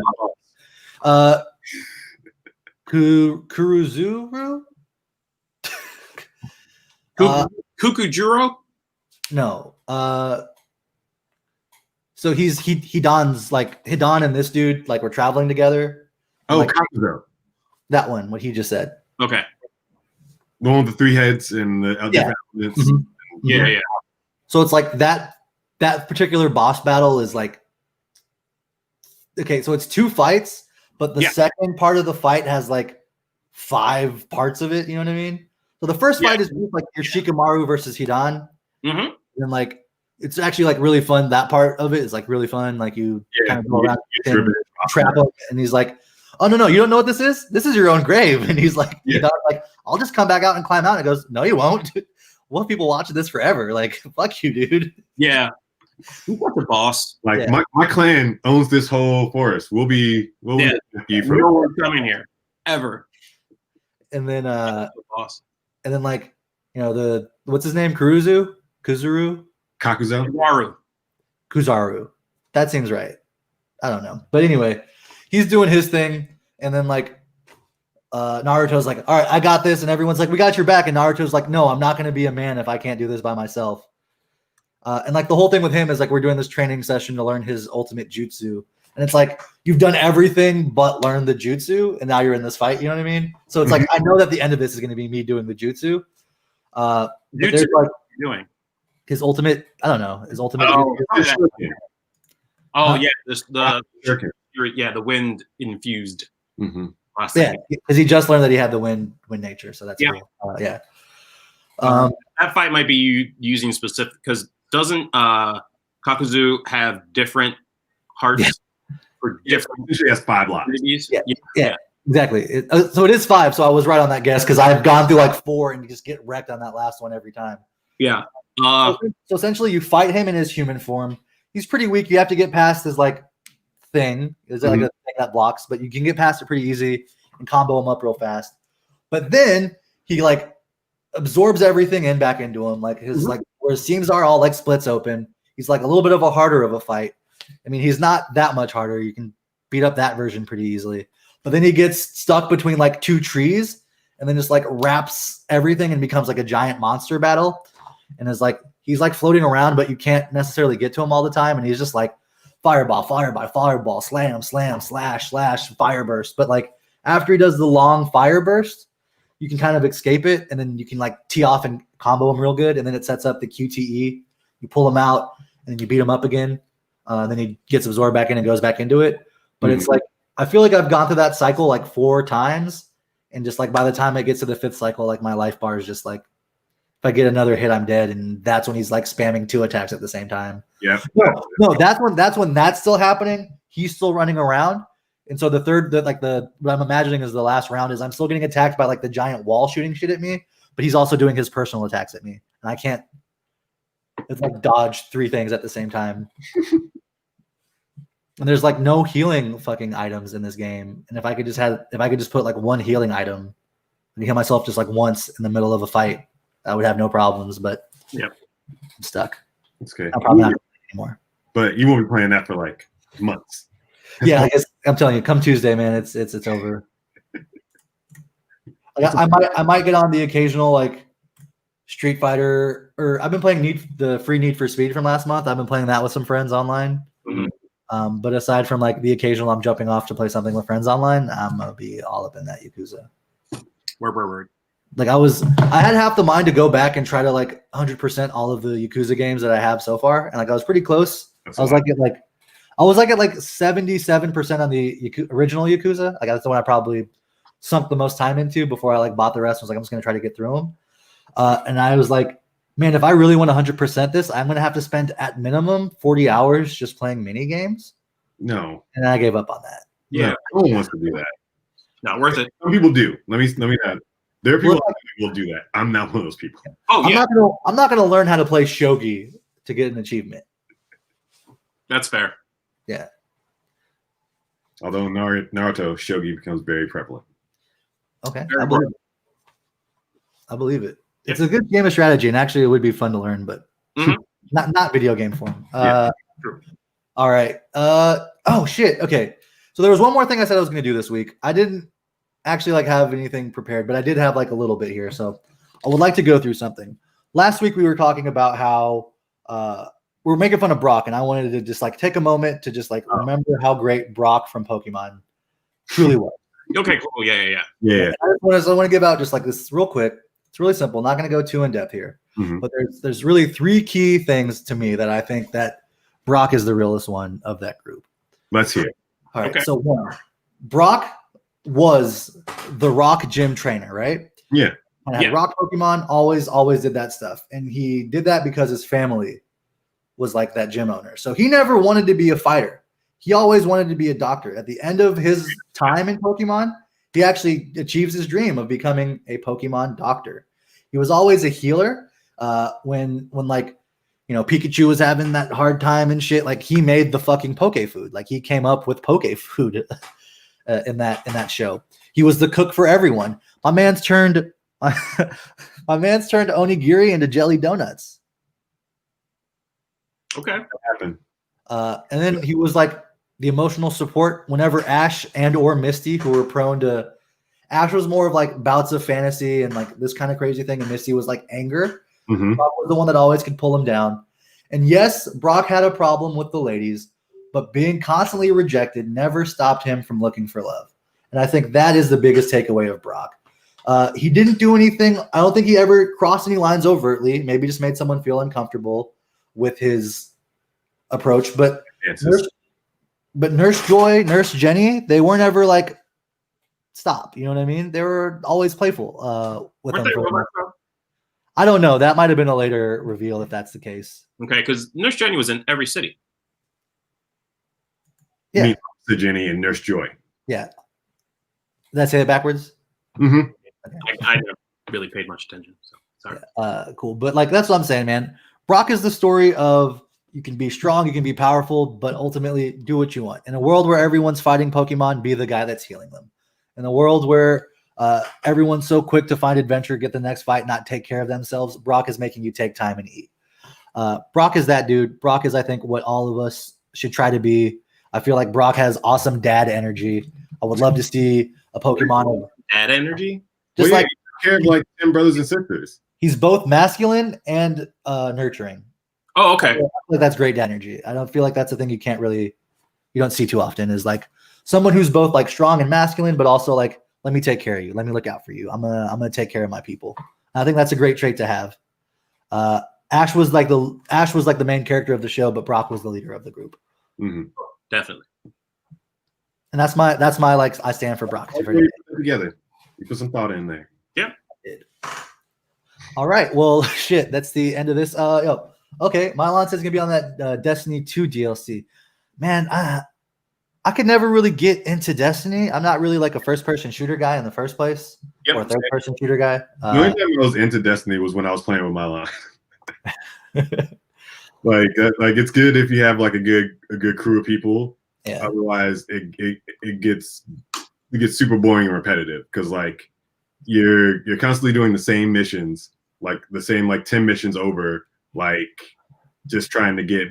Speaker 1: the
Speaker 2: Kuruzuru?
Speaker 1: Kukujuro?
Speaker 2: No. So he dons like Hidan and this dude like we're traveling together.
Speaker 3: Oh,
Speaker 2: like,
Speaker 3: Kazuo.
Speaker 2: that one, what he just said.
Speaker 1: Okay.
Speaker 3: The one with the 3 heads and the
Speaker 2: Yeah.
Speaker 3: different elements.
Speaker 2: Mhm.
Speaker 1: Yeah.
Speaker 2: So it's like that particular boss battle is like okay, so it's 2 fights, but the second part of the fight has like 5 parts of it, you know what I mean? So the first fight is like your Shikamaru versus Hidan.
Speaker 1: Mm-hmm.
Speaker 2: And like it's actually like really fun. That part of it is like really fun. Like you kind of go around and trap him, and he's like, oh no, you don't know what this is? This is your own grave. And he's like,
Speaker 3: Yeah.
Speaker 2: like, I'll just come back out and climb out. And it goes, no, you won't. We'll have people watching this forever. Like, fuck you, dude.
Speaker 1: Yeah. Who's the boss?
Speaker 3: Like
Speaker 2: Yeah.
Speaker 3: my clan owns this whole forest. We'll be
Speaker 1: Yeah.
Speaker 3: with you for
Speaker 1: No one's coming here ever.
Speaker 2: And then
Speaker 1: The boss.
Speaker 2: and then like, the what's his name? Kuzuru?
Speaker 3: Kakuzo.
Speaker 2: Kuzaru. That seems right. I don't know. But anyway, he's doing his thing, and then like Naruto's like, all right, I got this, and everyone's like, we got your back, and Naruto's like, no, I'm not gonna be a man if I can't do this by myself. And like the whole thing with him is like we're doing this training session to learn his ultimate jutsu. And it's like you've done everything but learn the jutsu, and now you're in this fight, you know what I mean? So it's like I know that the end of this is gonna be me doing the jutsu. But
Speaker 1: Jutsu,
Speaker 2: there's like
Speaker 1: what are you doing?
Speaker 2: his ultimate, I don't know, his ultimate
Speaker 1: Oh,
Speaker 2: jutsu.
Speaker 1: Oh
Speaker 2: Huh?
Speaker 1: yeah, the
Speaker 3: Shuriken.
Speaker 1: the wind infused.
Speaker 3: Mhm.
Speaker 1: Last
Speaker 2: Yeah,
Speaker 1: second.
Speaker 2: because he just learned that he had the wind nature, so that's
Speaker 1: Yeah.
Speaker 2: cool. Yeah.
Speaker 1: That fight might be using specific because doesn't Kakuzu have different hearts for different
Speaker 3: Usually has 5 blocks.
Speaker 1: abilities?
Speaker 2: Yeah. Exactly. So it is 5. So I was right on that guess because I've gone through like 4 and you just get wrecked on that last one every time.
Speaker 1: Yeah.
Speaker 2: So essentially, you fight him in his human form. He's pretty weak. You have to get past his like thing. Is like a thing that blocks, but you can get past it pretty easy and combo him up real fast. But then he like absorbs everything in back into him. Like his like where his seams are all like splits open. He's like a little bit of a harder of a fight. I mean, he's not that much harder. You can beat up that version pretty easily. But then he gets stuck between like 2 trees and then just like wraps everything and becomes like a giant monster battle. And is like he's like floating around, but you can't necessarily get to him all the time. And he's just like fireball, slam, slash, fire burst. But like after he does the long fire burst, you can kind of escape it, and then you can like tee off and combo him real good, and then it sets up the QTE. You pull him out, and then you beat him up again. Then he gets absorbed back in and goes back into it. But it's like I feel like I've gone through that cycle like 4 times, and just like by the time it gets to the 5th cycle, like my life bar is just like if I get another hit, I'm dead, and that's when he's like spamming 2 attacks at the same time.
Speaker 3: Yeah.
Speaker 2: No, that's when that's still happening. He's still running around. And so what I'm imagining is the last round is I'm still getting attacked by like the giant wall shooting shit at me, but he's also doing his personal attacks at me. And I can't it's like dodge 3 things at the same time. And there's like no healing fucking items in this game. And if I could just put like 1 healing item and heal myself just like once in the middle of a fight, I would have no problems, but
Speaker 1: Yep.
Speaker 2: I'm stuck.
Speaker 3: That's good.
Speaker 2: I'm probably not anymore.
Speaker 3: But you won't be playing that for like months.
Speaker 2: Yeah, I guess I'm telling you, come Tuesday, man, it's over. Like, I might get on the occasional like Street Fighter, or I've been playing the free Need for Speed from last month. I've been playing that with some friends online.
Speaker 1: Mhm.
Speaker 2: But aside from like the occasional, I'm jumping off to play something with friends online. I'm gonna be all up in that Yakuza.
Speaker 1: Word.
Speaker 2: Like I had half the mind to go back and try to like 100% all of the Yakuza games that I have so far, and like I was pretty close.
Speaker 3: That's
Speaker 2: I was like at like 77% on the original Yakuza. Like that's the one I probably sunk the most time into before I like bought the rest. I was like, I'm just gonna try to get through them. And I was like, man, if I really want 100% this, I'm gonna have to spend at minimum 40 hours just playing mini games.
Speaker 3: No.
Speaker 2: And I gave up on that.
Speaker 1: Yeah.
Speaker 3: No one wants to do that.
Speaker 1: Not worth it.
Speaker 3: Some people do. Let me add. There are people
Speaker 2: Well,
Speaker 3: who will do that. I'm not one of those people.
Speaker 1: Oh yeah,
Speaker 2: I'm not gonna learn how to play shogi to get an achievement.
Speaker 1: that's fair.
Speaker 2: Yeah.
Speaker 3: Although Naruto shogi becomes very prevalent.
Speaker 2: Okay.
Speaker 1: Very
Speaker 2: I believe it. It's a good game of strategy, and actually it would be fun to learn, but
Speaker 1: Mhm.
Speaker 2: not video game form.
Speaker 3: Yeah,
Speaker 1: true.
Speaker 2: All right. Oh shit. Okay. So there was one more thing I said I was going to do this week. I didn't actually like have anything prepared, but I did have like a little bit here. So I would like to go through something. Last week we were talking about how we were making fun of Brock, and I wanted to just like take a moment to just like remember how great Brock from Pokemon truly was.
Speaker 1: Okay, cool. Yeah.
Speaker 3: Yeah.
Speaker 2: I want to give out just like this real quick. It's really simple. Not going to go too in depth here,
Speaker 3: Mhm.
Speaker 2: but there's really 3 key things to me that I think that Brock is the realest one of that group.
Speaker 3: Let's hear it.
Speaker 2: All right.
Speaker 1: Okay.
Speaker 2: So 1, Brock was the Rock gym trainer, right?
Speaker 3: Yeah.
Speaker 2: And had
Speaker 1: Yeah.
Speaker 2: Rock Pokemon always did that stuff, and he did that because his family was like that gym owner. So he never wanted to be a fighter. he always wanted to be a doctor. At the end of his time in Pokemon, he actually achieves his dream of becoming a Pokemon doctor. He was always a healer. When like, you know, Pikachu was having that hard time and shit, like he made the fucking Poke food. Like he came up with Poke food in that show. He was the cook for everyone. My man's turned onigiri into jelly donuts.
Speaker 1: Okay.
Speaker 3: That happened.
Speaker 2: And then he was like the emotional support whenever Ash and or Misty, who were prone to, Ash was more of like bouts of fantasy and like this kind of crazy thing, and Misty was like anger.
Speaker 3: Mm-hmm.
Speaker 2: Brock was the one that always could pull him down. And yes, Brock had a problem with the ladies, but being constantly rejected never stopped him from looking for love. And I think that is the biggest takeaway of Brock. He didn't do anything. I don't think he ever crossed any lines overtly. Maybe just made someone feel uncomfortable with his approach. But Nurse Joy, Nurse Jenny, they weren't ever like, stop. You know what I mean? They were always playful with
Speaker 1: Weren't
Speaker 2: them.
Speaker 1: they robots, though?
Speaker 2: I don't know. That might have been a later reveal if that's the case.
Speaker 1: Okay, because Nurse Jenny was in every city.
Speaker 2: Yeah.
Speaker 3: Me, the Jenny and Nurse Joy.
Speaker 2: Yeah. Did I say it backwards?
Speaker 3: Mm-hmm.
Speaker 1: I never really paid much attention. So sorry.
Speaker 2: Cool. But like, that's what I'm saying, man. Brock is the story of you can be strong, you can be powerful, but ultimately do what you want. In a world where everyone's fighting Pokemon, be the guy that's healing them. In a world where everyone's so quick to find adventure, get the next fight, not take care of themselves, Brock is making you take time and eat. Brock is that dude. Brock is, I think, what all of us should try to be. I feel like Brock has awesome dad energy. I would love to see a Pokemon of
Speaker 1: Dad energy?
Speaker 2: just
Speaker 3: Well,
Speaker 2: like
Speaker 3: you care of like 10 brothers and sisters.
Speaker 2: he's both masculine and nurturing.
Speaker 1: Oh, okay.
Speaker 2: I feel like that's great energy. I don't feel like that's a thing you don't see too often, is like someone who's both like strong and masculine, but also like, let me take care of you. Let me look out for you. I'm gonna take care of my people. And I think that's a great trait to have. Ash was like the main character of the show, but Brock was the leader of the group.
Speaker 3: Mm-hmm.
Speaker 1: Definitely.
Speaker 2: And that's my like, I stand for Brock.
Speaker 3: You put it together. You put some thought in there.
Speaker 2: All right. Well, shit. That's the end of this. Okay. Mylon says it's gonna be on that Destiny 2 DLC. Man, I could never really get into Destiny. I'm not really like a first-person shooter guy in the first place, or a third-person shooter guy.
Speaker 3: The only time I was into Destiny was when I was playing with my line. like it's good if you have like a good crew of people.
Speaker 2: Yeah.
Speaker 3: Otherwise, it gets super boring and repetitive because like you're constantly doing the same missions, like the same like 10 missions over, like just trying to get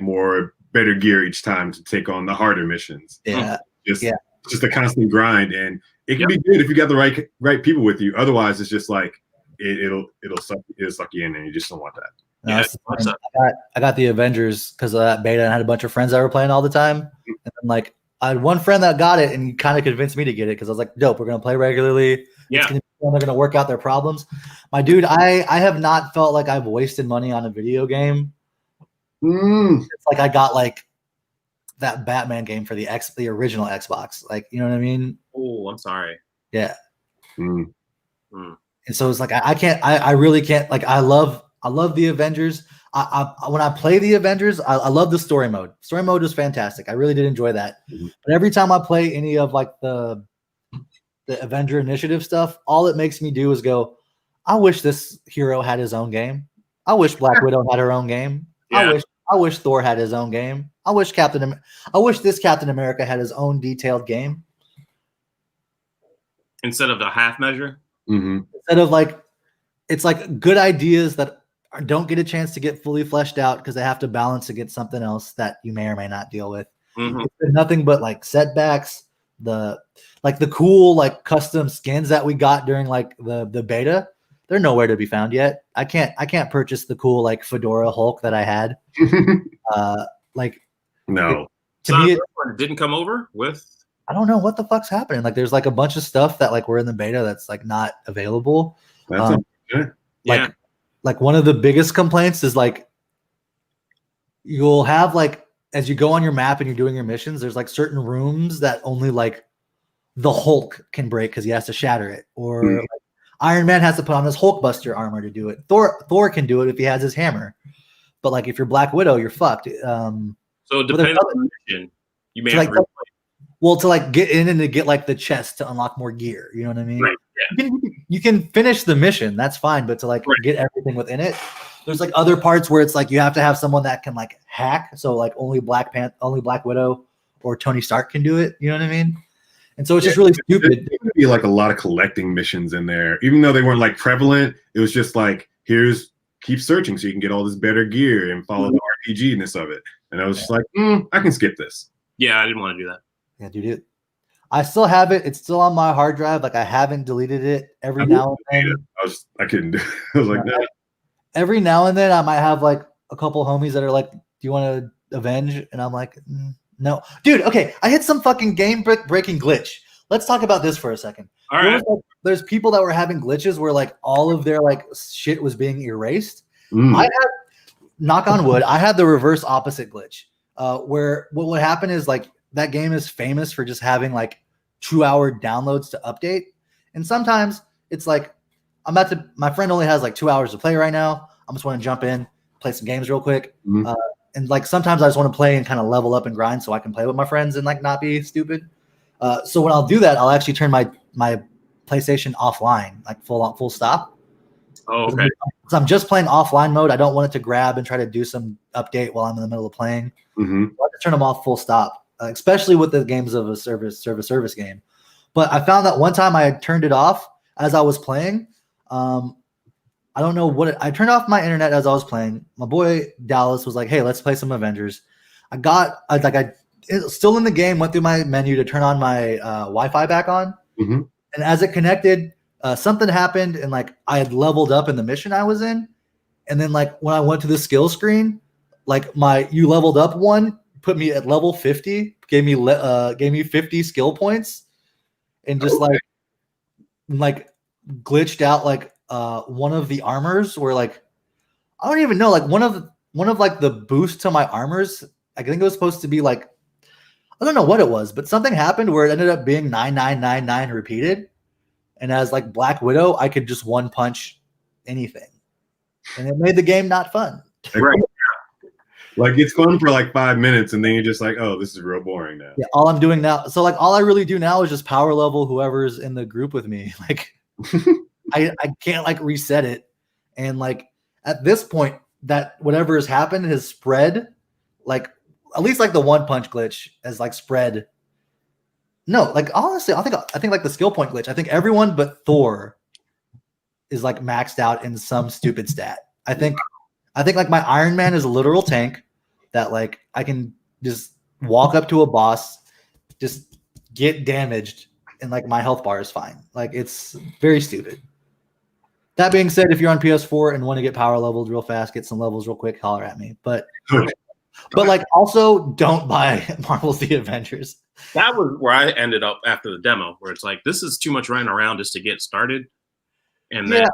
Speaker 3: better gear each time to take on the harder missions.
Speaker 2: Yeah.
Speaker 3: Just a constant grind, and it can be good if you got the right people with you. Otherwise, it's just like it'll suck you in, and you just don't want that.
Speaker 2: No, I got the Avengers because of that beta, and I had a bunch of friends that were playing all the time. And then, like, I had one friend that got it, and he kind of convinced me to get it because I was like, "Dope, we're gonna play regularly.
Speaker 1: Yeah,
Speaker 2: they're gonna work out their problems." My dude, I have not felt like I've wasted money on a video game. It's like I got like that Batman game for the original Xbox. Like, you know what I mean?
Speaker 1: Oh, I'm sorry.
Speaker 2: Yeah.
Speaker 3: Mm.
Speaker 2: And so it's like I really can't. Like, I love the Avengers. When I play the Avengers, I love the story mode. Story mode was fantastic. I really did enjoy that.
Speaker 3: Mm-hmm.
Speaker 2: But every time I play any of like the Avenger Initiative stuff, all it makes me do is go, I wish this hero had his own game. I wish Black Widow had her own game.
Speaker 1: Yeah.
Speaker 2: I wish Thor had his own game. I wish this Captain America had his own detailed game.
Speaker 1: Instead of the half measure.
Speaker 3: Mm-hmm.
Speaker 2: Instead of like, it's like good ideas that don't get a chance to get fully fleshed out because they have to balance against something else that you may or may not deal with.
Speaker 1: Mm-hmm.
Speaker 2: It's been nothing but like setbacks. The cool like custom skins that we got during like the beta, they're nowhere to be found yet. I can't purchase the cool like Fedora Hulk that I had.
Speaker 3: No.
Speaker 2: To me, it
Speaker 1: didn't come over with.
Speaker 2: I don't know what the fuck's happening. Like, there's like a bunch of stuff that like we're in the beta that's like not available.
Speaker 3: That's good.
Speaker 1: Yeah.
Speaker 2: Like one of the biggest complaints is like you'll have like as you go on your map and you're doing your missions, there's like certain rooms that only like the Hulk can break because he has to shatter it, or like, Iron Man has to put on his Hulkbuster armor to do it. Thor can do it if he has his hammer, but like if you're Black Widow, you're fucked.
Speaker 1: So depending on the mission, You may
Speaker 2: To,
Speaker 1: have
Speaker 2: like,
Speaker 1: to
Speaker 2: well, to like get in and to get like the chest to unlock more gear. You know what I mean?
Speaker 1: Right,
Speaker 2: You can finish the mission. That's fine. But to like
Speaker 1: Right.
Speaker 2: get everything within it, there's like other parts where it's like you have to have someone that can like hack. So like only Black Widow or Tony Stark can do it. You know what I mean? And so it's just really stupid.
Speaker 3: There could be like a lot of collecting missions in there, even though they weren't like prevalent. It was just like, keep searching so you can get all this better gear and follow the RPG-ness of it. And I was just like, I can skip this.
Speaker 1: Yeah, I didn't want to do that.
Speaker 2: Yeah, dude. I still have it. It's still on my hard drive. Like I haven't deleted it. Every now and then,
Speaker 3: I couldn't do it. I was like, no.
Speaker 2: Every now and then, I might have like a couple homies that are like, "Do you want to avenge?" And I'm like, "No, dude." Okay, I hit some fucking game-breaking glitch. Let's talk about this for a second.
Speaker 1: All right.
Speaker 2: There's people that were having glitches where like all of their like shit was being erased.
Speaker 3: Mm.
Speaker 2: I had, knock on wood, I had the reverse opposite glitch, where what would happen is like that game is famous for just having like 2-hour downloads to update, and sometimes it's like my friend only has like 2 hours to play right now. I just want to jump in, play some games real quick.
Speaker 3: Mhm.
Speaker 2: And like sometimes I just want to play and kind of level up and grind so I can play with my friends and like not be stupid. So when I'll do that, I'll actually turn my PlayStation offline, like full stop.
Speaker 1: Oh, okay.
Speaker 2: So I'm just playing offline mode. I don't want it to grab and try to do some update while I'm in the middle of playing.
Speaker 3: Mm-hmm.
Speaker 2: I have to turn them off full stop, especially with the games of a service game. But I found that one time I had turned it off as I was playing. I don't know I turned off my internet as I was playing. My boy Dallas was like, "Hey, let's play some Avengers." I still in the game, went through my menu to turn on my Wi-Fi back on.
Speaker 3: Mm-hmm.
Speaker 2: And as it connected, something happened, and like I had leveled up in the mission I was in. And then like when I went to the skill screen, like you leveled up one, put me at level 50, gave me 50 skill points, and just like glitched out like one of the armors where like I don't even know, like one of like the boosts to my armors, I think it was supposed to be like, I don't know what it was, but something happened where it ended up being 9999 repeated. And as like Black Widow, I could just one punch anything. And it made the game not fun.
Speaker 3: Right. Like it's fun for like 5 minutes, and then you're just like, "Oh, this is real boring now."
Speaker 2: Yeah, all I'm doing now. So like all I really do now is just power level whoever's in the group with me. Like I can't like reset it. And like at this point, that whatever has happened has spread, like at least like the one punch glitch has like spread. No, like honestly, I think like the skill point glitch. I think everyone but Thor is like maxed out in some stupid stat. I think like my Iron Man is a literal tank that like I can just walk up to a boss, just get damaged, and like my health bar is fine. Like it's very stupid. That being said, if you're on PS4 and want to get power leveled real fast, get some levels real quick, holler at me. But like also don't buy Marvel's The Avengers.
Speaker 1: That was where I ended up after the demo, where it's like, this is too much running around just to get started. And then,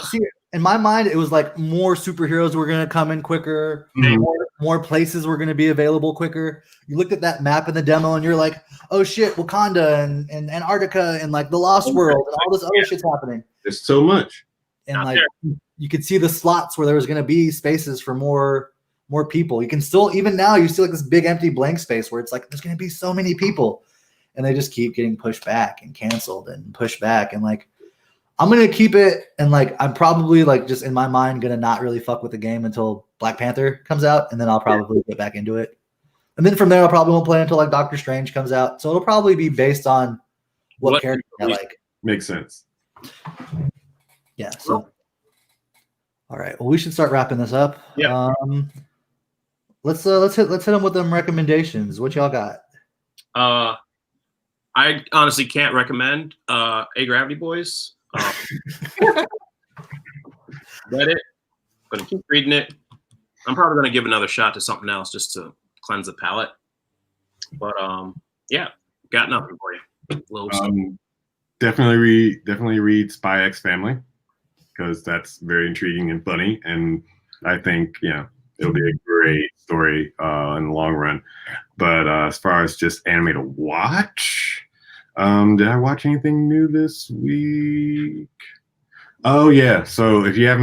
Speaker 2: See, in my mind, it was like more superheroes were going to come in quicker.
Speaker 3: Mhm.
Speaker 2: More places were going to be available quicker. You looked at that map in the demo and you're like, oh shit, Wakanda and Antarctica and like the Lost World and all this other shit's happening.
Speaker 3: There's so much.
Speaker 2: And
Speaker 1: Not
Speaker 2: like you could see the slots where there was going to be spaces for more people. You can still, even now, you see like this big empty blank space where it's like there's going to be so many people, and they just keep getting pushed back and canceled and pushed back. And like I'm going to keep it, and like I'm probably like just in my mind going to not really fuck with the game until Black Panther comes out, and then I'll probably get back into it. And then from there, I probably won't play until like Doctor Strange comes out. So it'll probably be based on what character I like.
Speaker 3: Makes sense.
Speaker 2: Yeah. So, all right. Well, we should start wrapping this up.
Speaker 1: Yeah.
Speaker 2: Let's hit them with them recommendations. What y'all got?
Speaker 1: I honestly can't recommend A Gravity Boys. Read it. Gonna keep reading it. I'm probably gonna give another shot to something else just to cleanse the palate. But yeah, got nothing for you.
Speaker 3: Definitely read Spy X Family, because that's very intriguing and funny, and I think it'll be a great story in the long run. But as far as just anime to watch, did I watch anything new this week? Oh yeah, so if you're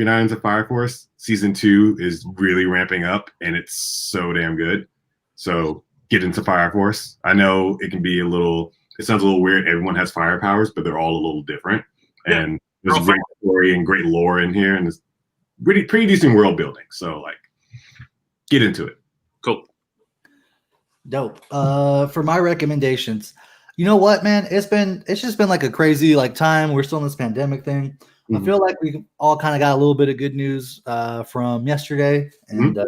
Speaker 3: not into Fire Force, season 2 is really ramping up, and it's so damn good. So get into Fire Force. I know it can be it sounds a little weird. Everyone has fire powers, but they're all a little different.
Speaker 1: Yeah.
Speaker 3: And there's a great story and great lore in here, and it's pretty decent world building. So like, get into it.
Speaker 1: Cool.
Speaker 2: Dope. For my recommendations, you know what, man? It's just been like a crazy like time. We're still in this pandemic thing. I feel like we all kind of got a little bit of good news from yesterday, and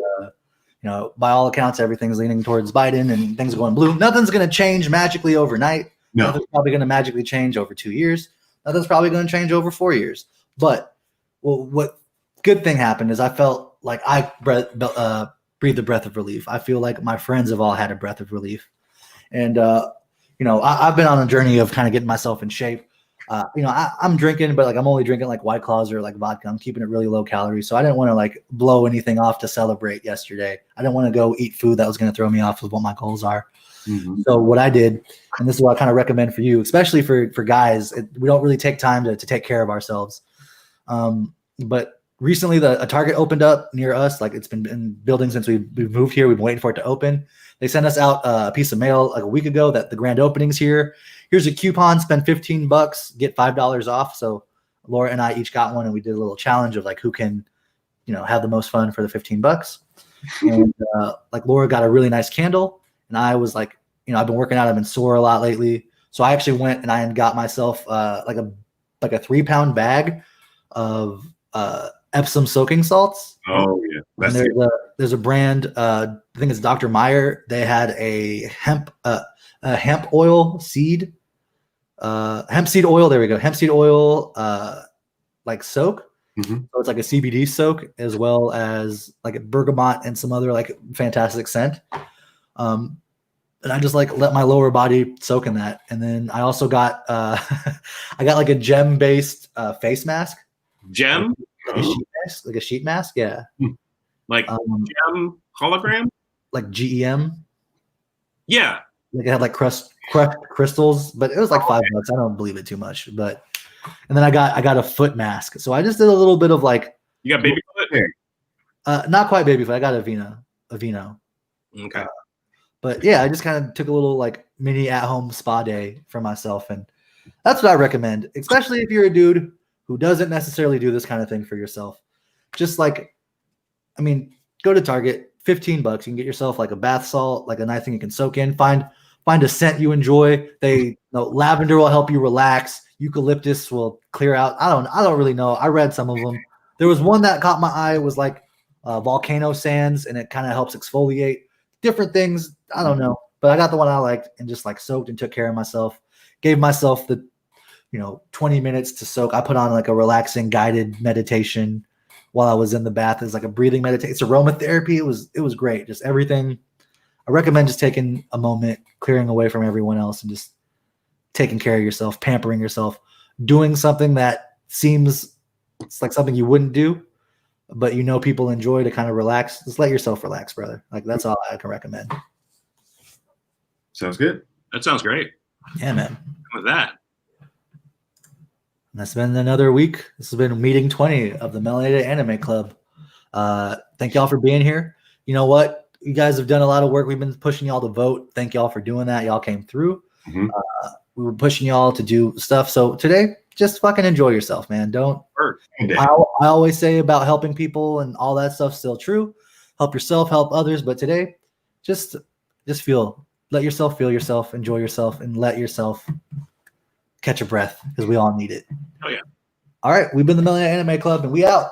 Speaker 2: by all accounts, everything's leaning towards Biden, and things are going blue. Nothing's going to change magically overnight.
Speaker 3: No.
Speaker 2: Nothing's probably going to magically change over 2 years. Nothing's probably going to change over 4 years. But what good thing happened is I felt like I breathed a breath of relief. I feel like my friends have all had a breath of relief, and I've been on a journey of kind of getting myself in shape. I'm drinking, but like I'm only drinking like White Claws or like vodka. I'm keeping it really low calorie. So I didn't want to like blow anything off to celebrate yesterday. I didn't want to go eat food that was going to throw me off of what my goals are. So what I did, and this is what I kind of recommend for you, especially for guys, we don't really take time to take care of ourselves. But recently a Target opened up near us. Like it's been in building since we've moved here. We've been waiting for it to open. They sent us out a piece of mail like a week ago that the grand opening's here. Here's a coupon, spend $15, get $5 off. So Laura and I each got one, and we did a little challenge of like who can, have the most fun for the $15. And like Laura got a really nice candle, and I was like, I've been working out. I've been sore a lot lately, so I actually went and I got myself like a 3-pound bag of Epsom soaking salts.
Speaker 3: Oh yeah,
Speaker 2: and there's a brand. I think it's Dr. Meyer. They had a hemp oil seed. Hemp seed oil. There we go. Hemp seed oil, like soak. So it's like a CBD soak, as well as like a bergamot and some other like fantastic scent. And I just like let my lower body soak in that. And then I also got, I got like a gem based face mask.
Speaker 1: Gem?
Speaker 2: Like a sheet mask. Yeah.
Speaker 1: Like gem hologram?
Speaker 2: Like GEM.
Speaker 1: Yeah.
Speaker 2: Like it had like crushed crystals, but it was like $5. I don't believe it too much, but and then I got a foot mask. So I just did a little bit of like.
Speaker 1: You got baby foot?
Speaker 2: Not quite baby foot. I got Aveeno.
Speaker 1: Okay.
Speaker 2: But yeah, I just kind of took a little like mini at-home spa day for myself, and that's what I recommend, especially if you're a dude who doesn't necessarily do this kind of thing for yourself. Just like, go to Target, $15. You can get yourself like a bath salt, like a nice thing you can soak in. Find a scent you enjoy. Lavender will help you relax. Eucalyptus will clear out. I don't really know. I read some of them. There was one that caught my eye. It was like volcano sands, and it kind of helps exfoliate. Different things. I don't know, but I got the one I liked and just like soaked and took care of myself. Gave myself the 20 minutes to soak. I put on like a relaxing guided meditation while I was in the bath. It's like a breathing meditation. It's aromatherapy. It was great. Just everything. I recommend just taking a moment, clearing away from everyone else, and just taking care of yourself, pampering yourself, doing something that seems it's like something you wouldn't do, but people enjoy to kind of relax. Just let yourself relax, brother. Like that's all I can recommend.
Speaker 3: Sounds good.
Speaker 1: That sounds great.
Speaker 2: Yeah, man.
Speaker 1: With that.
Speaker 2: And that's been another week. This has been meeting 20 of the Melanated Anime Club. Thank y'all for being here. You know what? You guys have done a lot of work. We've been pushing y'all to vote. Thank y'all for doing that. Y'all came through. We were pushing y'all to do stuff. So today, just fucking enjoy yourself, man. Don't. I always say about helping people and all that stuff's still true. Help yourself, help others. But today, just let yourself feel yourself, enjoy yourself, and let yourself catch a breath, because we all need it.
Speaker 1: Oh yeah.
Speaker 2: All right, we've been the Melanated Anime Club, and we out.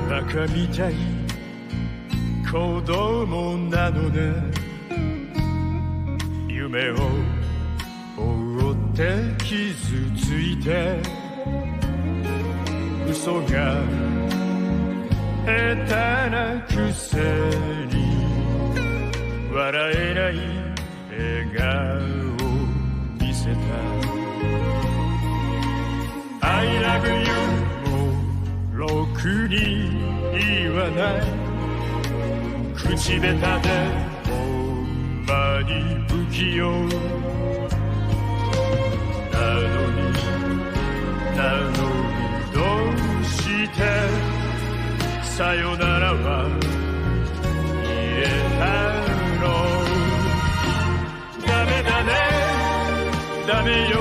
Speaker 4: バカみたい子供なのね夢を追って傷ついて嘘が下手なくせに笑えない笑顔見せた I love you もろくに言わない口下手でほんまに不きよなのにどうしてさよならは言えたのダメだねダメよ